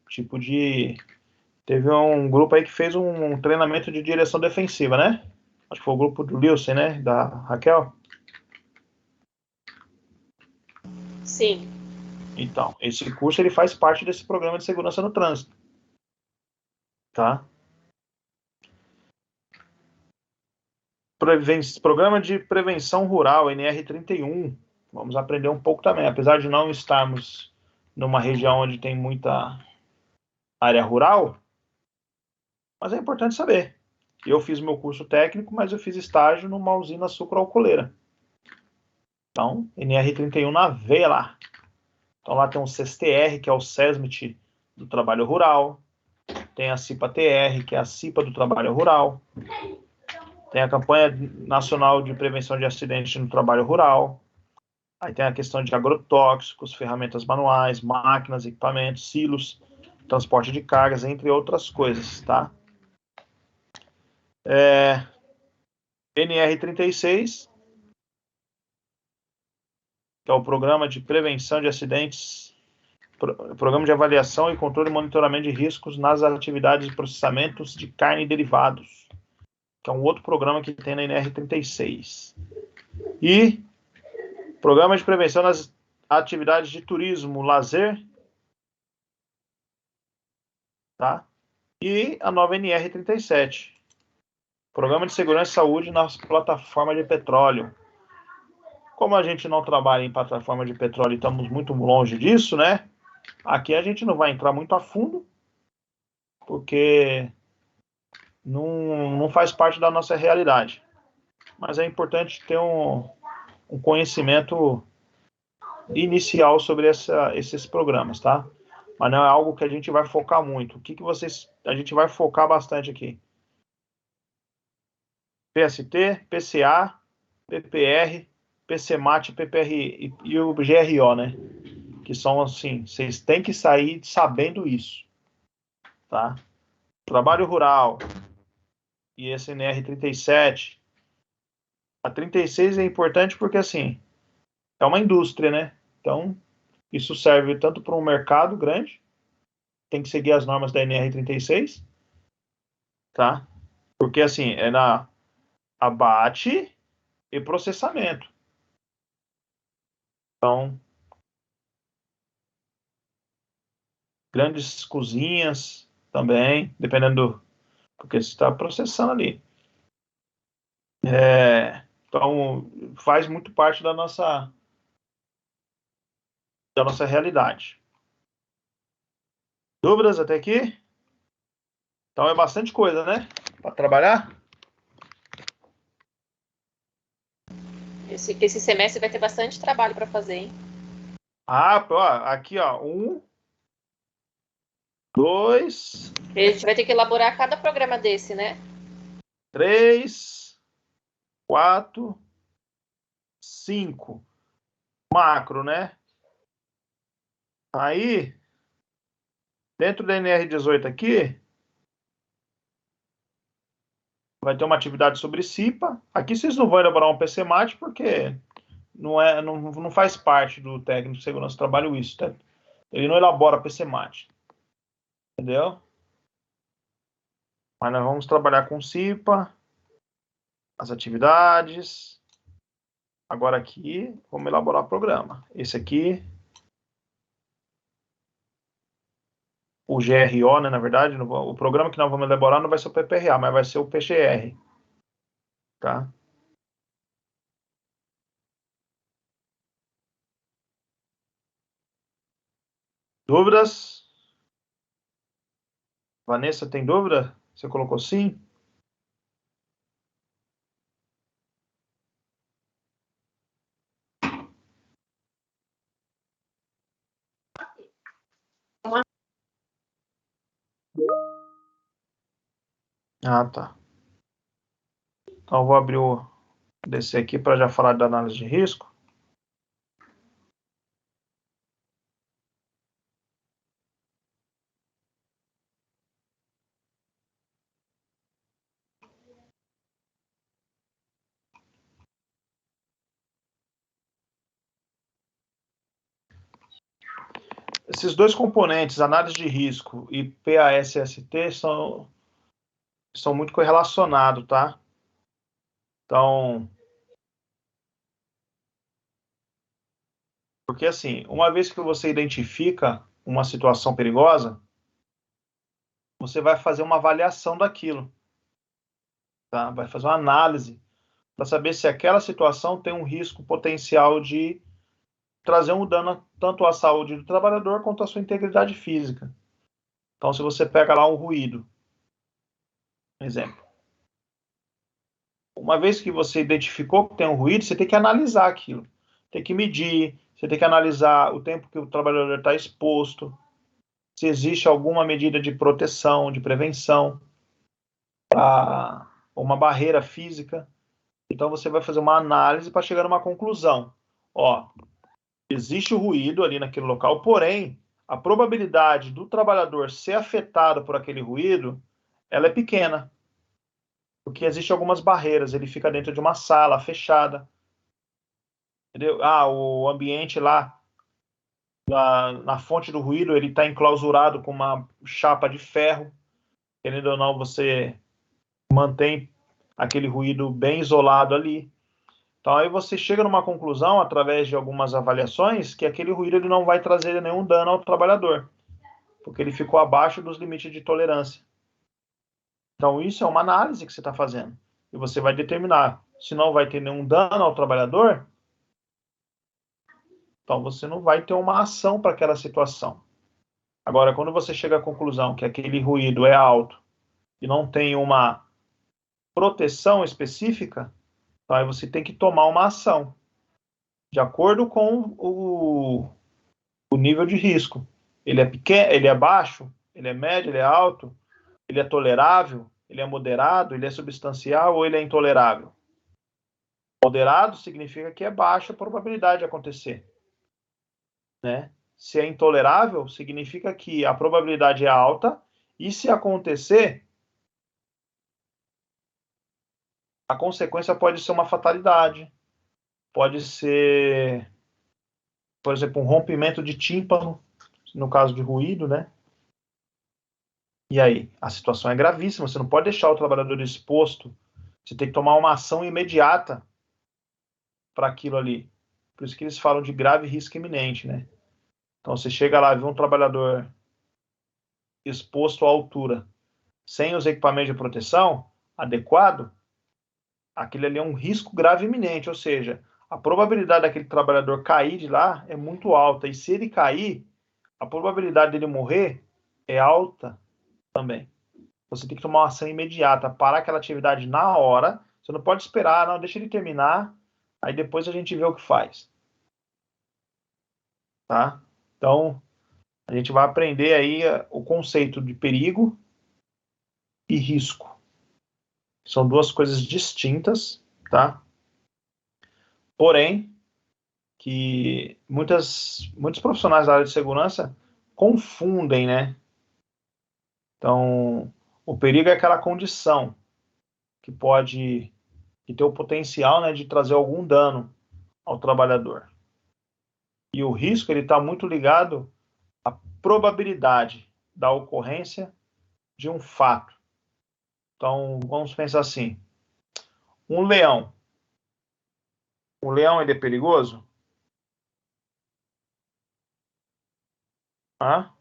tipo de... Teve um grupo aí que fez um treinamento de direção defensiva, né? Acho que foi o grupo do Wilson, né? Da Raquel. Sim. Então, esse curso ele faz parte desse programa de segurança no trânsito. Tá? Programa de Prevenção Rural, NR31. Vamos aprender um pouco também. Apesar de não estarmos numa região onde tem muita área rural, mas é importante saber. Eu fiz meu curso técnico, mas eu fiz estágio numa usina sucroalcooleira. Então, NR31 na veia lá. Então lá tem o CESTR, que é o SESMIT do trabalho rural. Tem a CIPA-TR, que é a CIPA do trabalho rural. Tem a Campanha Nacional de Prevenção de Acidentes no Trabalho Rural. Aí tem a questão de agrotóxicos, ferramentas manuais, máquinas, equipamentos, silos, transporte de cargas, entre outras coisas, tá? NR36, que é o Programa de Prevenção de Acidentes, Programa de Avaliação e Controle e Monitoramento de Riscos nas Atividades de Processamentos de Carne e Derivados, que é um outro programa que tem na NR36. E Programa de Prevenção nas Atividades de Turismo, Lazer, tá? E a nova NR37, Programa de Segurança e Saúde nas plataformas de petróleo. Como a gente não trabalha em plataforma de petróleo e estamos muito longe disso, né? Aqui a gente não vai entrar muito a fundo, porque não faz parte da nossa realidade. Mas é importante ter um conhecimento inicial sobre esses programas, tá? Mas não é algo que a gente vai focar muito. O que a gente vai focar bastante aqui? PST, PCA, PPR, PCMAT, PPRI e o GRO, né? Que são assim, vocês têm que sair sabendo isso, tá? Trabalho rural e esse NR37. A 36 é importante porque, assim, é uma indústria, né? Então, isso serve tanto para um mercado grande, tem que seguir as normas da NR36, tá? Porque, assim, é na abate e processamento. Então, grandes cozinhas também, dependendo porque você está processando ali. Então, faz muito parte da nossa realidade. Dúvidas até aqui? Então é bastante coisa, né? Para trabalhar. Esse semestre vai ter bastante trabalho para fazer, hein? Ó, aqui, ó. 1, 2, A gente vai ter que elaborar cada programa desse, né? 3, 4, 5. Macro, né? Aí, dentro da NR18 aqui, vai ter uma atividade sobre CIPA. Aqui vocês não vão elaborar um PCMAT porque não faz parte do técnico de segurança do trabalho isso, tá? Ele não elabora PCMAT. Entendeu? Mas nós vamos trabalhar com CIPA, as atividades. Agora aqui, vamos elaborar o programa. Esse aqui, o GRO, né, na verdade, o programa que nós vamos elaborar não vai ser o PPRA, mas vai ser o PGR. Tá? Dúvidas? Vanessa, tem dúvida? Você colocou sim? Ah, tá. Então, eu vou abrir o DC aqui para já falar da análise de risco. Esses dois componentes, análise de risco e PASST, são muito correlacionados, tá? Então, porque assim, uma vez que você identifica uma situação perigosa, você vai fazer uma avaliação daquilo, tá? Vai fazer uma análise para saber se aquela situação tem um risco potencial de trazer um dano tanto à saúde do trabalhador quanto à sua integridade física. Então, se você pega lá um ruído, exemplo, uma vez que você identificou que tem um ruído, você tem que analisar aquilo, tem que medir, você tem que analisar o tempo que o trabalhador está exposto, se existe alguma medida de proteção, de prevenção, uma barreira física. Então você vai fazer uma análise para chegar numa conclusão. Ó, existe o ruído ali naquele local, porém, a probabilidade do trabalhador ser afetado por aquele ruído, ela é pequena. Porque existem algumas barreiras, ele fica dentro de uma sala fechada. Entendeu? O ambiente lá, na fonte do ruído, ele está enclausurado com uma chapa de ferro. Querendo ou não, você mantém aquele ruído bem isolado ali. Então, aí você chega numa conclusão, através de algumas avaliações, que aquele ruído ele não vai trazer nenhum dano ao trabalhador, porque ele ficou abaixo dos limites de tolerância. Então, isso é uma análise que você está fazendo. E você vai determinar se não vai ter nenhum dano ao trabalhador, então você não vai ter uma ação para aquela situação. Agora, quando você chega à conclusão que aquele ruído é alto e não tem uma proteção específica, então aí você tem que tomar uma ação de acordo com o nível de risco. Ele é pequeno, ele é baixo, ele é médio, ele é alto, ele é tolerável, ele é moderado, ele é substancial ou ele é intolerável? Moderado significa que é baixa a probabilidade de acontecer, né? Se é intolerável, significa que a probabilidade é alta e se acontecer, a consequência pode ser uma fatalidade, pode ser, por exemplo, um rompimento de tímpano, no caso de ruído, né? E aí, a situação é gravíssima, você não pode deixar o trabalhador exposto, você tem que tomar uma ação imediata para aquilo ali. Por isso que eles falam de grave risco iminente, né? Então, você chega lá e vê um trabalhador exposto à altura, sem os equipamentos de proteção adequado, aquele ali é um risco grave iminente, ou seja, a probabilidade daquele trabalhador cair de lá é muito alta, e se ele cair, a probabilidade dele morrer é alta também. Você tem que tomar uma ação imediata, parar aquela atividade na hora, você não pode esperar, não, deixa ele terminar, aí depois a gente vê o que faz. tá? Então, a gente vai aprender aí o conceito de perigo e risco. São duas coisas distintas, tá? Porém, que muitos profissionais da área de segurança confundem, né? Então, o perigo é aquela condição que ter o potencial, né, de trazer algum dano ao trabalhador. E o risco, ele está muito ligado à probabilidade da ocorrência de um fato. Então, vamos pensar assim. Um leão. O leão, ele é perigoso? Ah?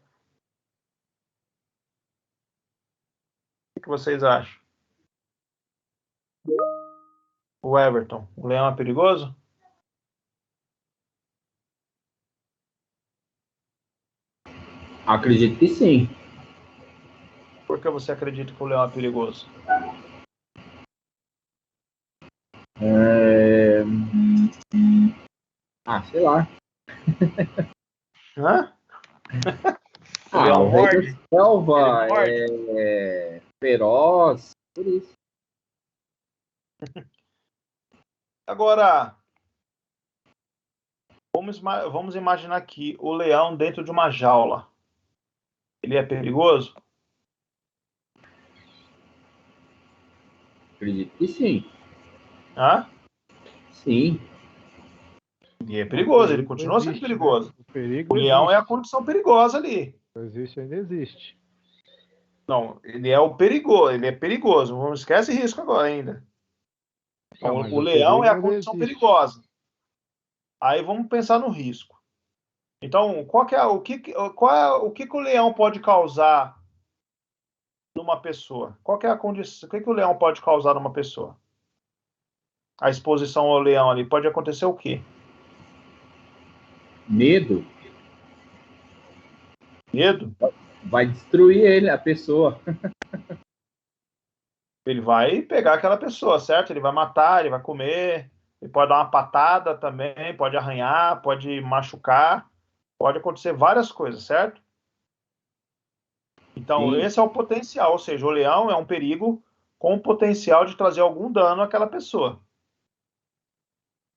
O que vocês acham? O Everton, o leão é perigoso? Acredito que sim. Por que você acredita que o leão é perigoso? Sei lá. Hã? O O leão rei morde? da selva Ele morde? é feroz, por isso. Agora, vamos imaginar aqui o leão dentro de uma jaula. Ele é perigoso? Acredito que sim. Hã? Sim. Ele é perigoso, ele perigo continua sendo existe, né? perigoso. O perigo O leão é a existe. condição perigosa ali. Existe, ainda existe. Não, ele é o perigoso, ele é perigoso. Não esquece risco agora ainda. Então, Mas o leão é perigo a ele condição existe. perigosa. Aí vamos pensar no risco. Então, o que o leão pode causar numa pessoa? Qual que é a condição? O que o leão pode causar numa pessoa? A exposição ao leão ali pode acontecer o quê? Medo Medo? vai destruir ele, a pessoa. Ele vai pegar aquela pessoa, certo? Ele vai matar, ele vai comer, ele pode dar uma patada também, pode arranhar, pode machucar, pode acontecer várias coisas, certo? Então, Sim. esse é o potencial, ou seja, o leão é um perigo com o potencial de trazer algum dano àquela pessoa,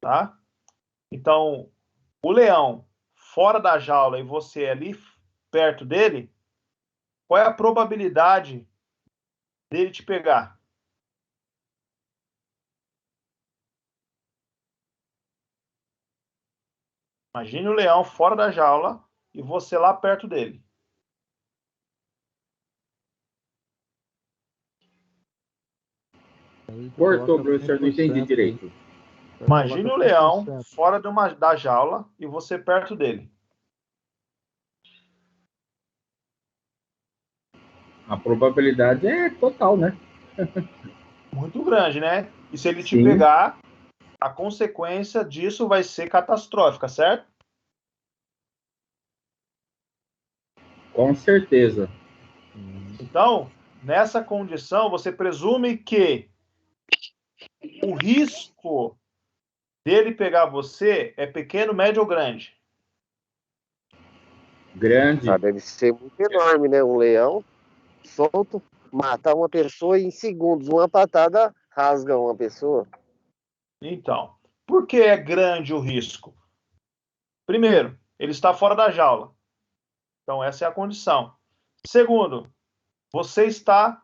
tá? Então, o leão fora da jaula e você ali perto dele, qual é a probabilidade dele te pegar? Imagine o leão fora da jaula e você lá perto dele. Cortou, professor, não entendi 100%, direito. Imagine o Coloca leão 100%. fora da jaula e você perto dele. A probabilidade é total, né? Muito grande, né? E se ele te Sim. pegar, a consequência disso vai ser catastrófica, certo? Com certeza. Então, nessa condição, você presume que o risco dele pegar você é pequeno, médio ou grande? Grande. Deve ser muito enorme, né? Um leão solto, matar uma pessoa em segundos. Uma patada rasga uma pessoa. Então, por que é grande o risco? Primeiro, ele está fora da jaula. Então, essa é a condição. Segundo, você está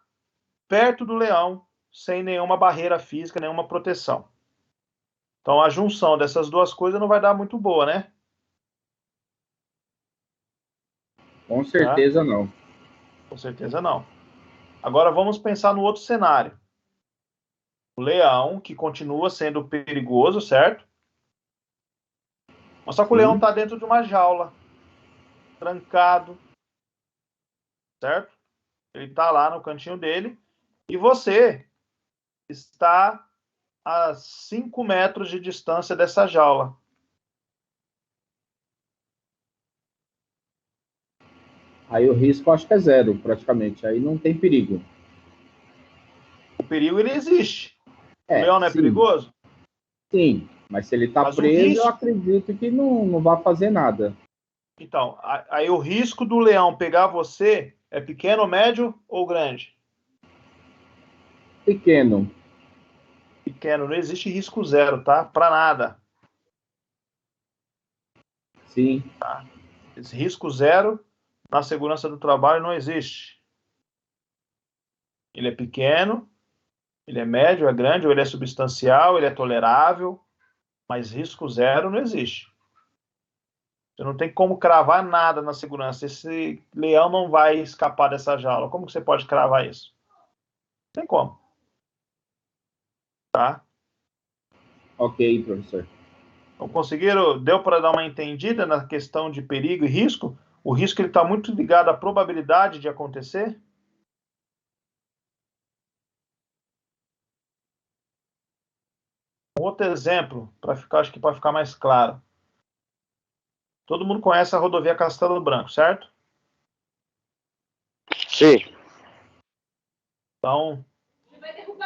perto do leão, sem nenhuma barreira física, nenhuma proteção. Então, a junção dessas duas coisas não vai dar muito boa, né? Com certeza não. Com certeza não. Agora, vamos pensar no outro cenário. O leão, que continua sendo perigoso, certo? Mas só que o leão está dentro de uma jaula, trancado, certo? Ele está lá no cantinho dele e você está a 5 metros de distância dessa jaula. Aí o risco acho que é zero, praticamente. Aí não tem perigo. O perigo, ele existe. O É, leão não é sim. perigoso? Sim, mas se ele está Mas o preso, eu risco- acredito que não vai fazer nada. Então, aí o risco do leão pegar você é pequeno, médio ou grande? Pequeno. Pequeno, não existe risco zero, tá? Para nada. Sim. Esse risco zero na segurança do trabalho não existe. Ele é pequeno, ele é médio, é grande, ou ele é substancial, ele é tolerável, mas risco zero não existe. Você não tem como cravar nada na segurança. Esse leão não vai escapar dessa jaula. Como que você pode cravar isso? Não tem como. Tá? Ok, professor. Então, conseguiram? Deu para dar uma entendida na questão de perigo e risco? O risco está muito ligado à probabilidade de acontecer? Um outro exemplo, acho que para ficar mais claro. Todo mundo conhece a rodovia Castelo Branco, certo? Sim. Então,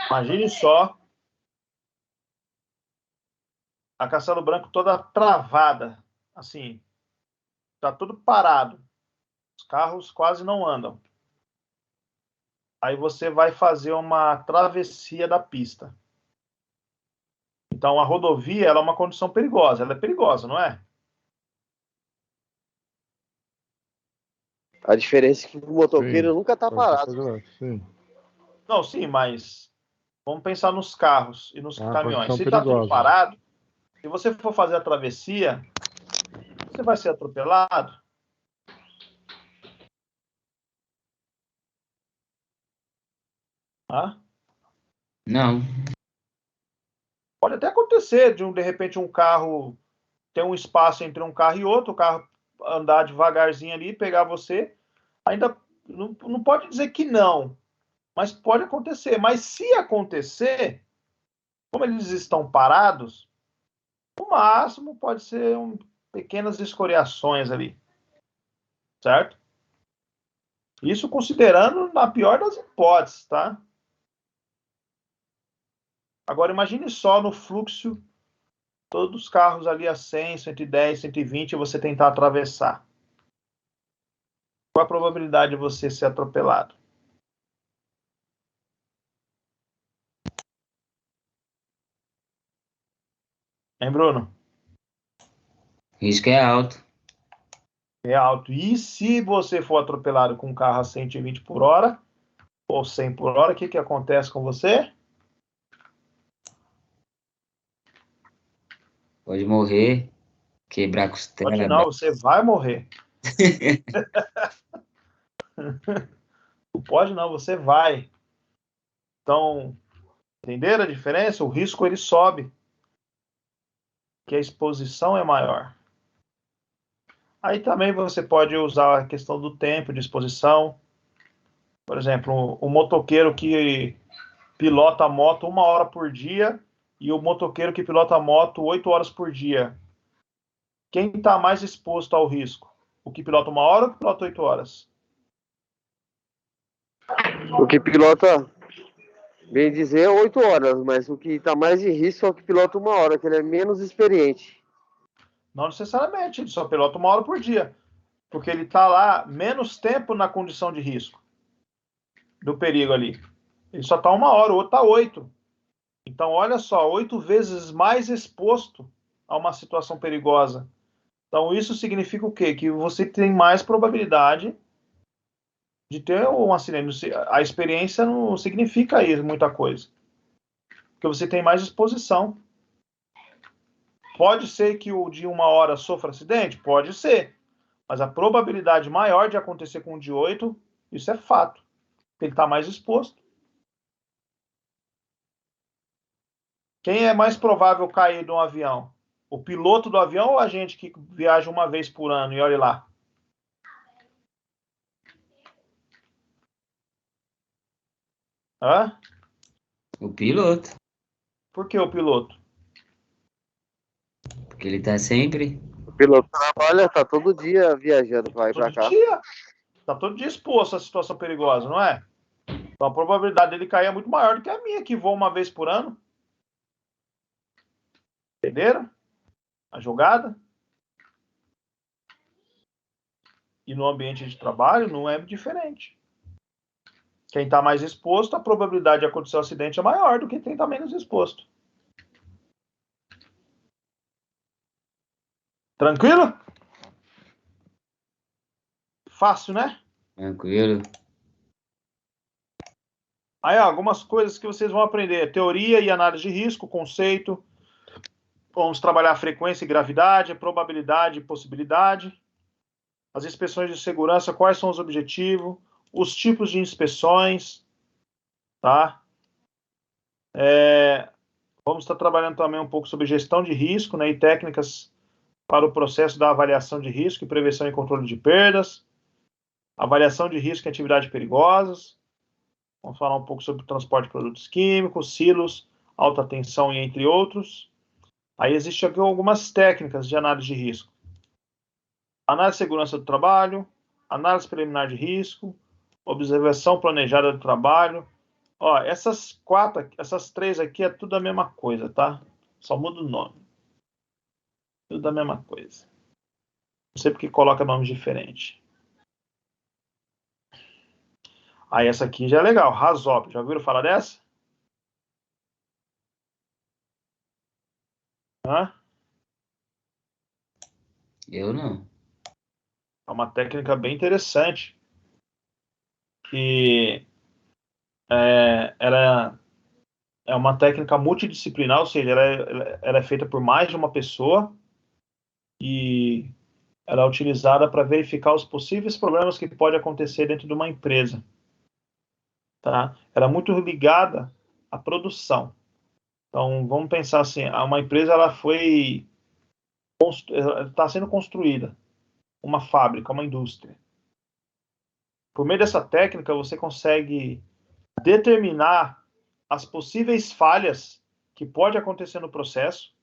imagine só a Castelo Branco toda travada, assim, tá tudo parado. Os carros quase não andam. Aí você vai fazer uma travessia da pista. Então, a rodovia ela é uma condição perigosa. Ela é perigosa, não é? A diferença é que o motoqueiro nunca tá parado. Sim. Não, sim, mas vamos pensar nos carros e nos caminhões. Condição Se está tudo perigosa. parado, se você for fazer a travessia, você vai ser atropelado. Ah? Não. Pode até acontecer de repente um carro ter um espaço entre um carro e outro, o carro andar devagarzinho ali, pegar você. Ainda não pode dizer que não, mas pode acontecer. Mas se acontecer, como eles estão parados, no máximo pode ser pequenas escoriações ali, certo? Isso considerando na pior das hipóteses, tá? Agora imagine só no fluxo, todos os carros ali a 100, 110, 120 e você tentar atravessar. Qual a probabilidade de você ser atropelado? Hein, Bruno? Risco é alto. É alto. E se você for atropelado com um carro a 120 por hora, ou 100 por hora, o que acontece com você? Pode morrer, quebrar costela. Pode não, você vai morrer. Não pode não, você vai. Então, entenderam a diferença? O risco ele sobe, que a exposição é maior. Aí também você pode usar a questão do tempo de exposição. Por exemplo, o motoqueiro que pilota a moto 1 hora por dia e o motoqueiro que pilota a moto 8 horas por dia. Quem está mais exposto ao risco? O que pilota 1 hora ou o que pilota 8 horas? O que pilota, bem dizer, é 8 horas, mas o que está mais de risco é o que pilota 1 hora, que ele é menos experiente. Não necessariamente, ele só pilota 1 hora por dia, porque ele está lá menos tempo na condição de risco do perigo ali. Ele só está 1 hora, o outro está 8. Então, olha só, 8 vezes mais exposto a uma situação perigosa. Então, isso significa o quê? Que você tem mais probabilidade de ter um acidente. A experiência não significa isso, muita coisa. Porque você tem mais exposição. Pode ser que o de 1 hora sofra acidente? Pode ser. Mas a probabilidade maior de acontecer com o de 8, isso é fato. Ele está mais exposto. Quem é mais provável cair de um avião? O piloto do avião ou a gente que viaja uma vez por ano? E olha lá. Hã? O piloto. Por que o piloto? Porque ele tá sempre. O piloto trabalha, tá todo dia viajando pra ir pra cá. Está todo dia exposto a situação perigosa, não é? Então a probabilidade dele cair é muito maior do que a minha, que voa uma vez por ano. Entenderam? A jogada? e no ambiente de trabalho não é diferente. Quem está mais exposto, a probabilidade de acontecer um acidente é maior do que quem está menos exposto. Tranquilo? Fácil, né? Tranquilo. Aí, algumas coisas que vocês vão aprender. Teoria e análise de risco, conceito. Vamos trabalhar frequência e gravidade, probabilidade e possibilidade. As inspeções de segurança, quais são os objetivos, os tipos de inspeções, tá? Vamos estar trabalhando também um pouco sobre gestão de risco, né, e técnicas para o processo da avaliação de risco e prevenção e controle de perdas, avaliação de risco em atividades perigosas. Vamos falar um pouco sobre transporte de produtos químicos, silos, alta tensão e entre outros. Aí existem aqui algumas técnicas de análise de risco. Análise de segurança do trabalho, análise preliminar de risco, observação planejada do trabalho. Ó, essas três aqui é tudo a mesma coisa, tá? Só muda o nome. Tudo a mesma coisa. Não sei porque coloca nomes diferentes. Aí essa aqui já é legal, RASOP. Já ouviram falar dessa? Hã? Eu não. É uma técnica bem interessante. Que ela é uma técnica multidisciplinar, ou seja, ela é feita por mais de uma pessoa e ela é utilizada para verificar os possíveis problemas que podem acontecer dentro de uma empresa. Tá? Ela é muito ligada à produção. Então, vamos pensar assim, uma empresa está sendo construída, uma fábrica, uma indústria. Por meio dessa técnica, você consegue determinar as possíveis falhas que pode acontecer no processo.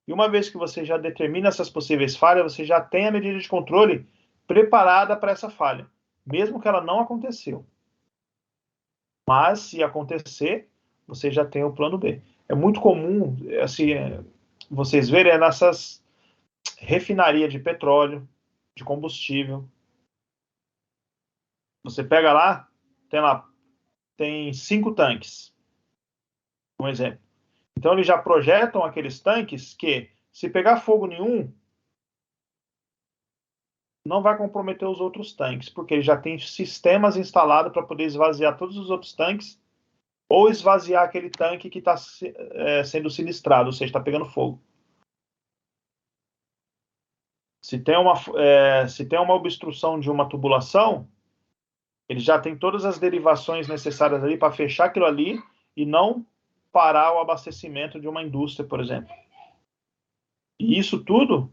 E uma vez que você já determina essas possíveis falhas, você já tem a medida de controle preparada para essa falha, mesmo que ela não aconteceu. Mas, se acontecer, você já tem o plano B. É muito comum, assim, vocês verem nessas refinarias de petróleo, de combustível. Você pega lá, tem 5 tanques. Um exemplo. Então, eles já projetam aqueles tanques que, se pegar fogo nenhum, não vai comprometer os outros tanques, porque ele já tem sistemas instalados para poder esvaziar todos os outros tanques ou esvaziar aquele tanque que está sendo sinistrado, ou seja, está pegando fogo. Se tem uma obstrução de uma tubulação, ele já tem todas as derivações necessárias ali para fechar aquilo ali e não parar o abastecimento de uma indústria, por exemplo. E isso tudo,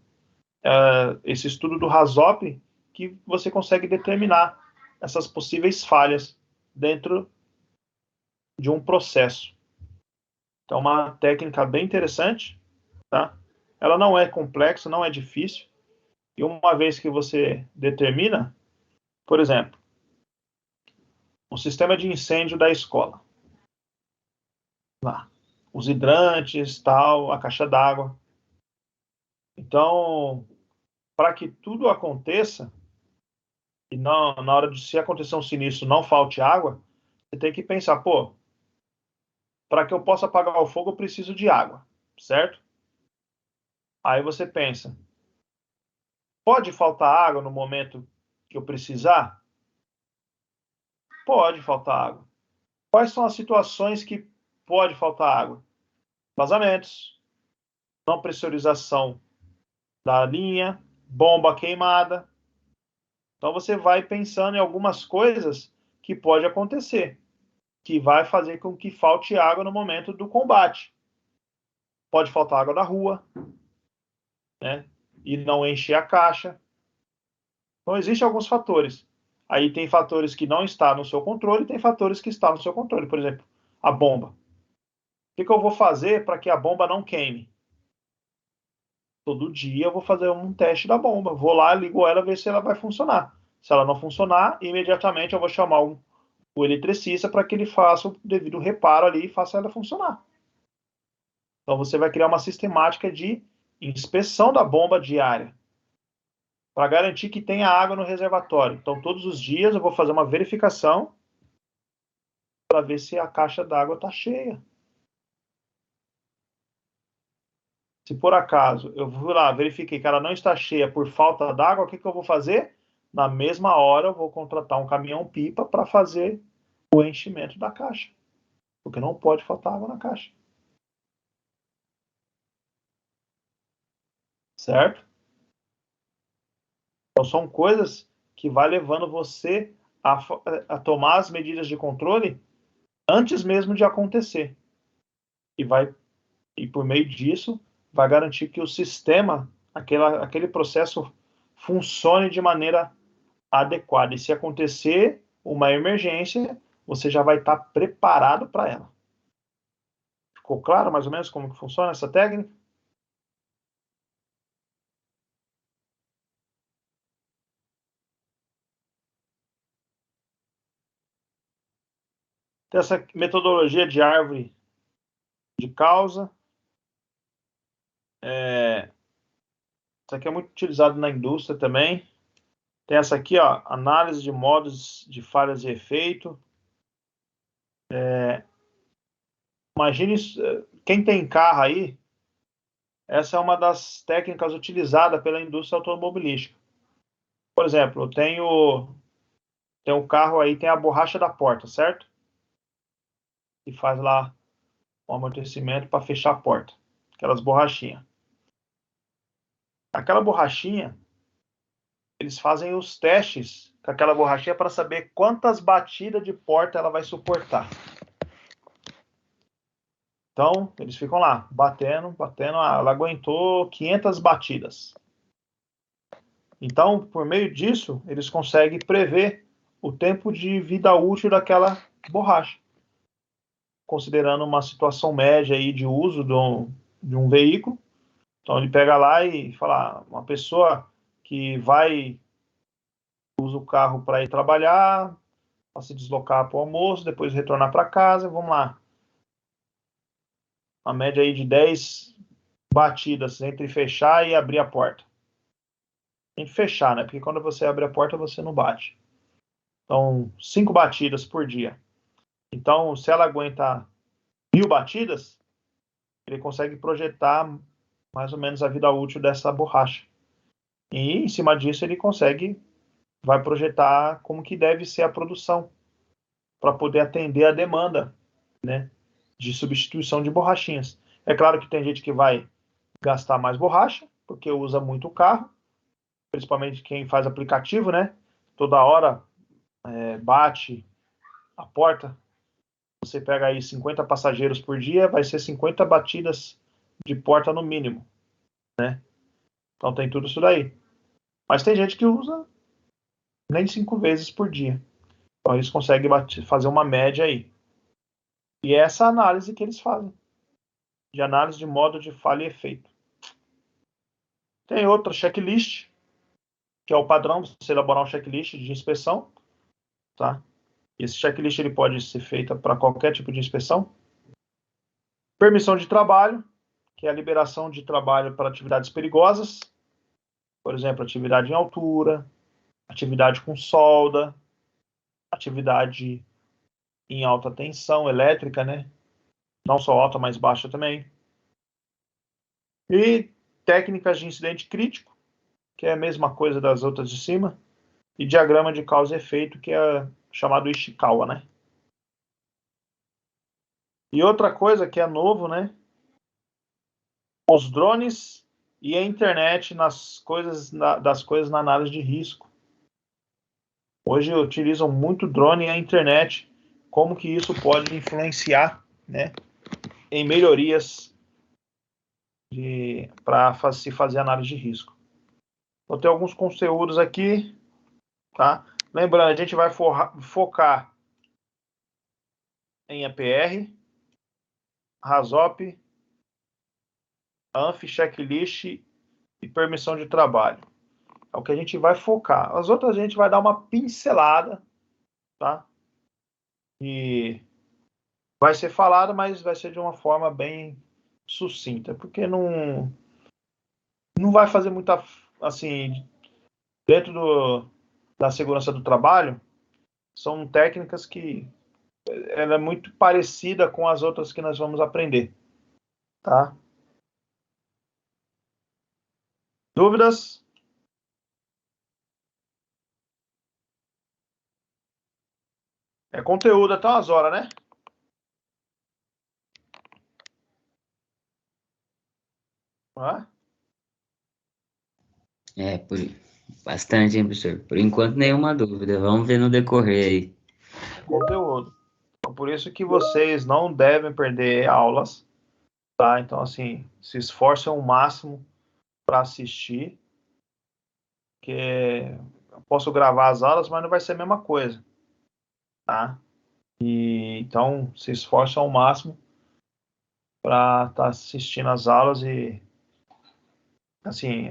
esse estudo do RASOP, que você consegue determinar essas possíveis falhas dentro de um processo. Então, uma técnica bem interessante, tá? Ela não é complexa, não é difícil. E uma vez que você determina, por exemplo, o sistema de incêndio da escola. Lá, os hidrantes, tal, a caixa d'água. Então, para que tudo aconteça, e não, na hora de se acontecer um sinistro não falte água, você tem que pensar, para que eu possa apagar o fogo, eu preciso de água, certo? Aí você pensa, pode faltar água no momento que eu precisar? Pode faltar água. Quais são as situações que pode faltar água? Vazamentos, não pressurização da linha, bomba queimada. Então você vai pensando em algumas coisas que pode acontecer, que vai fazer com que falte água no momento do combate. Pode faltar água da rua, né? E não encher a caixa. Então existem alguns fatores. Aí tem fatores que não estão no seu controle e tem fatores que estão no seu controle. Por exemplo, a bomba. O que eu vou fazer para que a bomba não queime? Todo dia eu vou fazer um teste da bomba. Vou lá, ligo ela, ver se ela vai funcionar. Se ela não funcionar, imediatamente eu vou chamar o eletricista para que ele faça o devido reparo ali e faça ela funcionar. Então você vai criar uma sistemática de inspeção da bomba diária. para garantir que tenha água no reservatório. Então, todos os dias eu vou fazer uma verificação para ver se a caixa d'água está cheia. Se por acaso eu fui lá, verifiquei que ela não está cheia por falta d'água, o que eu vou fazer? Na mesma hora eu vou contratar um caminhão-pipa para fazer o enchimento da caixa. Porque não pode faltar água na caixa. Certo? Então são coisas que vai levando você a tomar as medidas de controle antes mesmo de acontecer. E por meio disso, vai garantir que o sistema, aquele processo, funcione de maneira adequada. E se acontecer uma emergência, você já vai estar preparado para ela. Ficou claro mais ou menos como que funciona essa técnica? Tem essa metodologia de árvore de causa. Isso aqui é muito utilizado na indústria também. Tem essa aqui, ó, análise de modos de falhas e efeito. Imagine, quem tem carro aí, essa é uma das técnicas utilizadas pela indústria automobilística. Por exemplo, eu tenho um carro aí, tem a borracha da porta, certo? E faz lá o amortecimento para fechar a porta. Aquelas borrachinhas. Aquela borrachinha, eles fazem os testes com aquela borrachinha para saber quantas batidas de porta ela vai suportar. Então, eles ficam lá, batendo, ela aguentou 500 batidas. Então, por meio disso, eles conseguem prever o tempo de vida útil daquela borracha, considerando uma situação média aí de uso de um veículo. Então, ele pega lá e fala, uma pessoa que usa o carro para ir trabalhar, para se deslocar para o almoço, depois retornar para casa, vamos lá. Uma média aí de 10 batidas entre fechar e abrir a porta. Tem que fechar, né? Porque quando você abre a porta, você não bate. Então, 5 batidas por dia. Então, se ela aguenta 1000 batidas, ele consegue projetar mais ou menos a vida útil dessa borracha. E, em cima disso, ele vai projetar como que deve ser a produção para poder atender a demanda, né, de substituição de borrachinhas. É claro que tem gente que vai gastar mais borracha, porque usa muito o carro, principalmente quem faz aplicativo, né? Toda hora bate a porta. Você pega aí 50 passageiros por dia, vai ser 50 batidas de porta no mínimo, né? Então tem tudo isso daí. Mas tem gente que usa nem 5 vezes por dia. Então eles conseguem fazer uma média aí. E é essa análise que eles fazem, de análise de modo de falha e efeito. Tem outra checklist, que é o padrão, você elaborar um checklist de inspeção, tá? Esse checklist ele pode ser feito para qualquer tipo de inspeção. Permissão de trabalho, que é a liberação de trabalho para atividades perigosas, por exemplo, atividade em altura, atividade com solda, atividade em alta tensão elétrica, né? Não só alta, mas baixa também. E técnicas de incidente crítico, que é a mesma coisa das outras de cima, e diagrama de causa e efeito, que é chamado Ishikawa, né? E outra coisa que é novo, né? Os drones e a internet das coisas na análise de risco. Hoje utilizam muito drone e a internet. Como que isso pode influenciar, né, em melhorias para se fazer análise de risco. Vou ter alguns conteúdos aqui, tá? Lembrando, a gente vai focar em APR, RASOP, ANF, checklist e permissão de trabalho. É o que a gente vai focar. As outras a gente vai dar uma pincelada, tá? E vai ser falado, mas vai ser de uma forma bem sucinta, porque não vai fazer muita, assim, dentro da segurança do trabalho, são técnicas que ela é muito parecida com as outras que nós vamos aprender, tá? Dúvidas? É conteúdo até umas horas, né? Ah? Bastante, hein, professor? Por enquanto, nenhuma dúvida. Vamos ver no decorrer aí. Conteúdo. Então, por isso que vocês não devem perder aulas, tá? Então, assim, se esforcem ao máximo para assistir, que eu posso gravar as aulas, mas não vai ser a mesma coisa, tá? E então se esforcem ao máximo para estar assistindo as aulas e, assim,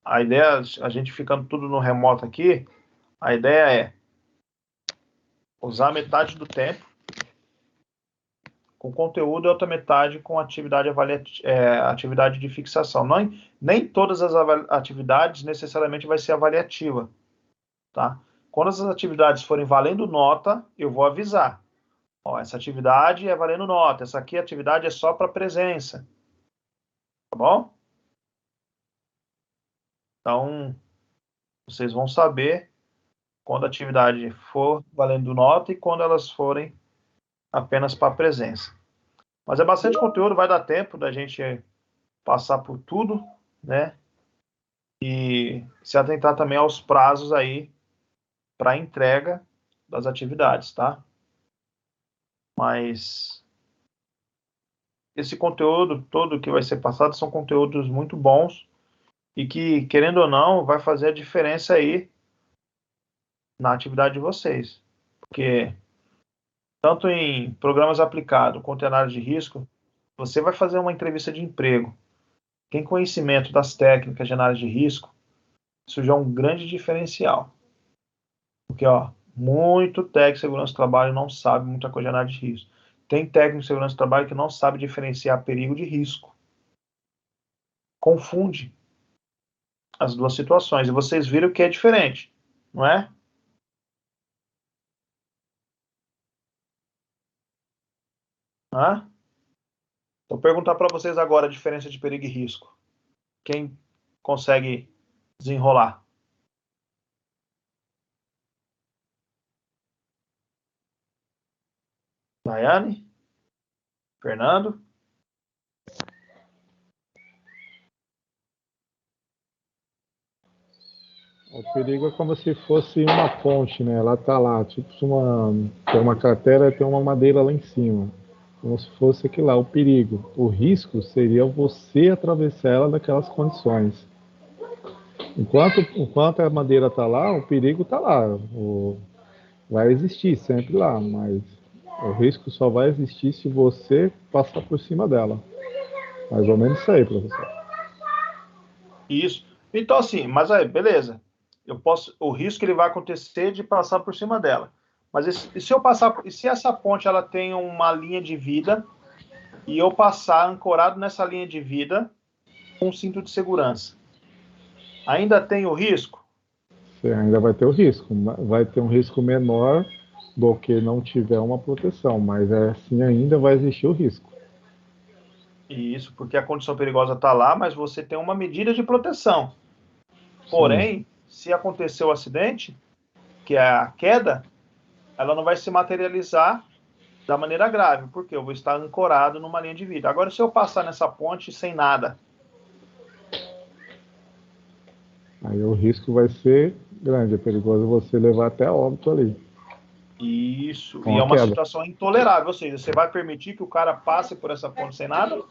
a ideia, a gente ficando tudo no remoto aqui, a ideia é usar metade do tempo com conteúdo e outra metade com atividade atividade de fixação. Nem todas as atividades necessariamente vai ser avaliativa, tá? Quando as atividades forem valendo nota, eu vou avisar. Ó, essa atividade é valendo nota, essa aqui atividade é só para presença. Tá bom? Então, vocês vão saber quando a atividade for valendo nota e quando elas forem apenas para presença. Mas é bastante conteúdo, vai dar tempo da gente passar por tudo, né? E se atentar também aos prazos aí para entrega das atividades, tá? Mas esse conteúdo todo que vai ser passado são conteúdos muito bons e que, querendo ou não, vai fazer a diferença aí na atividade de vocês. Porque tanto em programas aplicados quanto em análise de risco, você vai fazer uma entrevista de emprego. Tem conhecimento das técnicas de análise de risco, isso já é um grande diferencial. Porque, ó, muito técnico de segurança do trabalho não sabe muita coisa de análise de risco. Tem técnico de segurança do trabalho que não sabe diferenciar perigo de risco. Confunde as duas situações. E vocês viram que é diferente, não é? Ah? Vou perguntar para vocês agora a diferença de perigo e risco. Quem consegue desenrolar? Daiane? Fernando? O perigo é como se fosse uma ponte, né? Ela tá lá, tipo tem uma cratera e tem uma madeira lá em cima. Como se fosse aquilo lá, o perigo. O risco seria você atravessar ela naquelas condições. Enquanto a madeira tá lá, o perigo tá lá. Vai existir sempre lá, mas o risco só vai existir se você passar por cima dela. Mais ou menos isso aí, professor. Isso. Então, assim, mas aí, beleza. O risco ele vai acontecer de passar por cima dela. Mas se essa ponte ela tem uma linha de vida e eu passar ancorado nessa linha de vida com um cinto de segurança, ainda tem o risco? Você ainda vai ter o risco. Vai ter um risco menor do que não tiver uma proteção, mas assim ainda vai existir o risco. Isso, porque a condição perigosa está lá, mas você tem uma medida de proteção. Porém, se acontecer o acidente, que é a queda, ela não vai se materializar da maneira grave, porque eu vou estar ancorado numa linha de vida. Agora, se eu passar nessa ponte sem nada, aí o risco vai ser grande, é perigoso você levar até óbito ali. Isso, Com e é a uma queda. situação intolerável, ou seja, você vai permitir que o cara passe por essa ponte sem nada?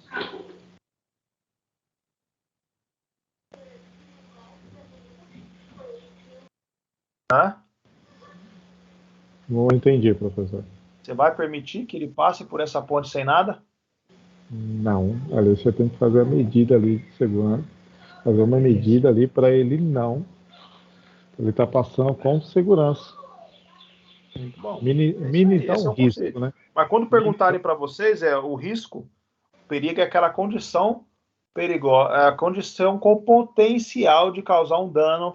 Hã? Não entendi, professor. Você vai permitir que ele passe por essa ponte sem nada? Não, ali você tem que fazer a medida ali de segurança, fazer uma medida ali para ele não. Ele está passando com segurança. Muito bom. Minimizar Esse é o o risco, conceito. né? Mas quando perguntarem para vocês, o risco, o perigo é aquela condição perigosa, a condição com potencial de causar um dano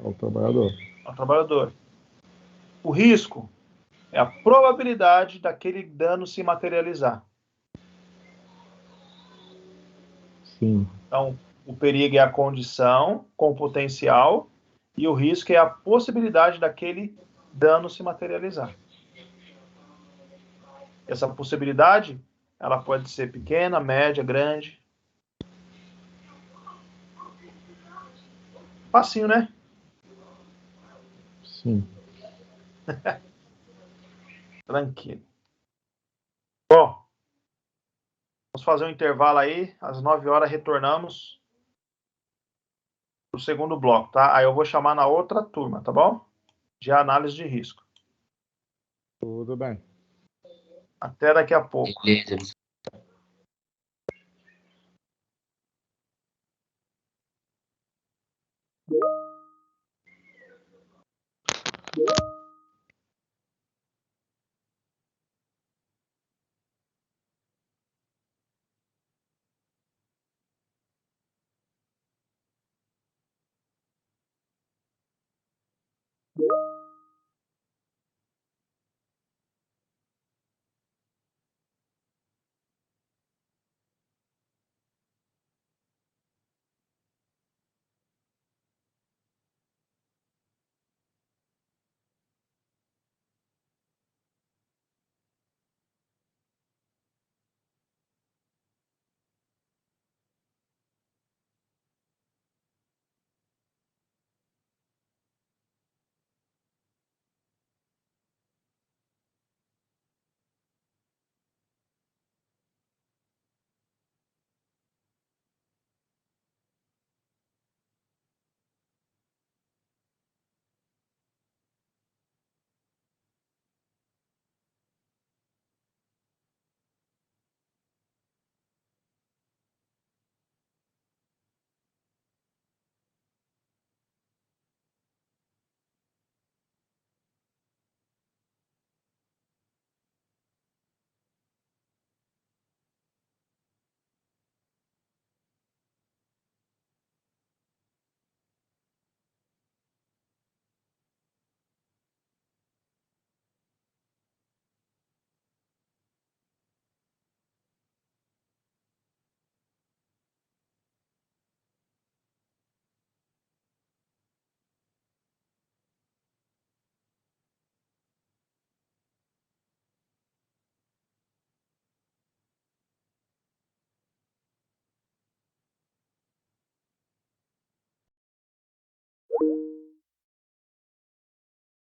Ao trabalhador. Ao trabalhador. O risco é a probabilidade daquele dano se materializar. Sim. Então, o perigo é a condição com potencial e o risco é a possibilidade daquele dano se materializar. Essa possibilidade, ela pode ser pequena, média, grande. Facinho, né? Sim. Tranquilo. Bom, vamos fazer um intervalo aí. Às 9 horas retornamos pro segundo bloco, tá? Aí eu vou chamar na outra turma, tá bom? De análise de risco. Tudo bem. Até daqui a pouco. Beleza.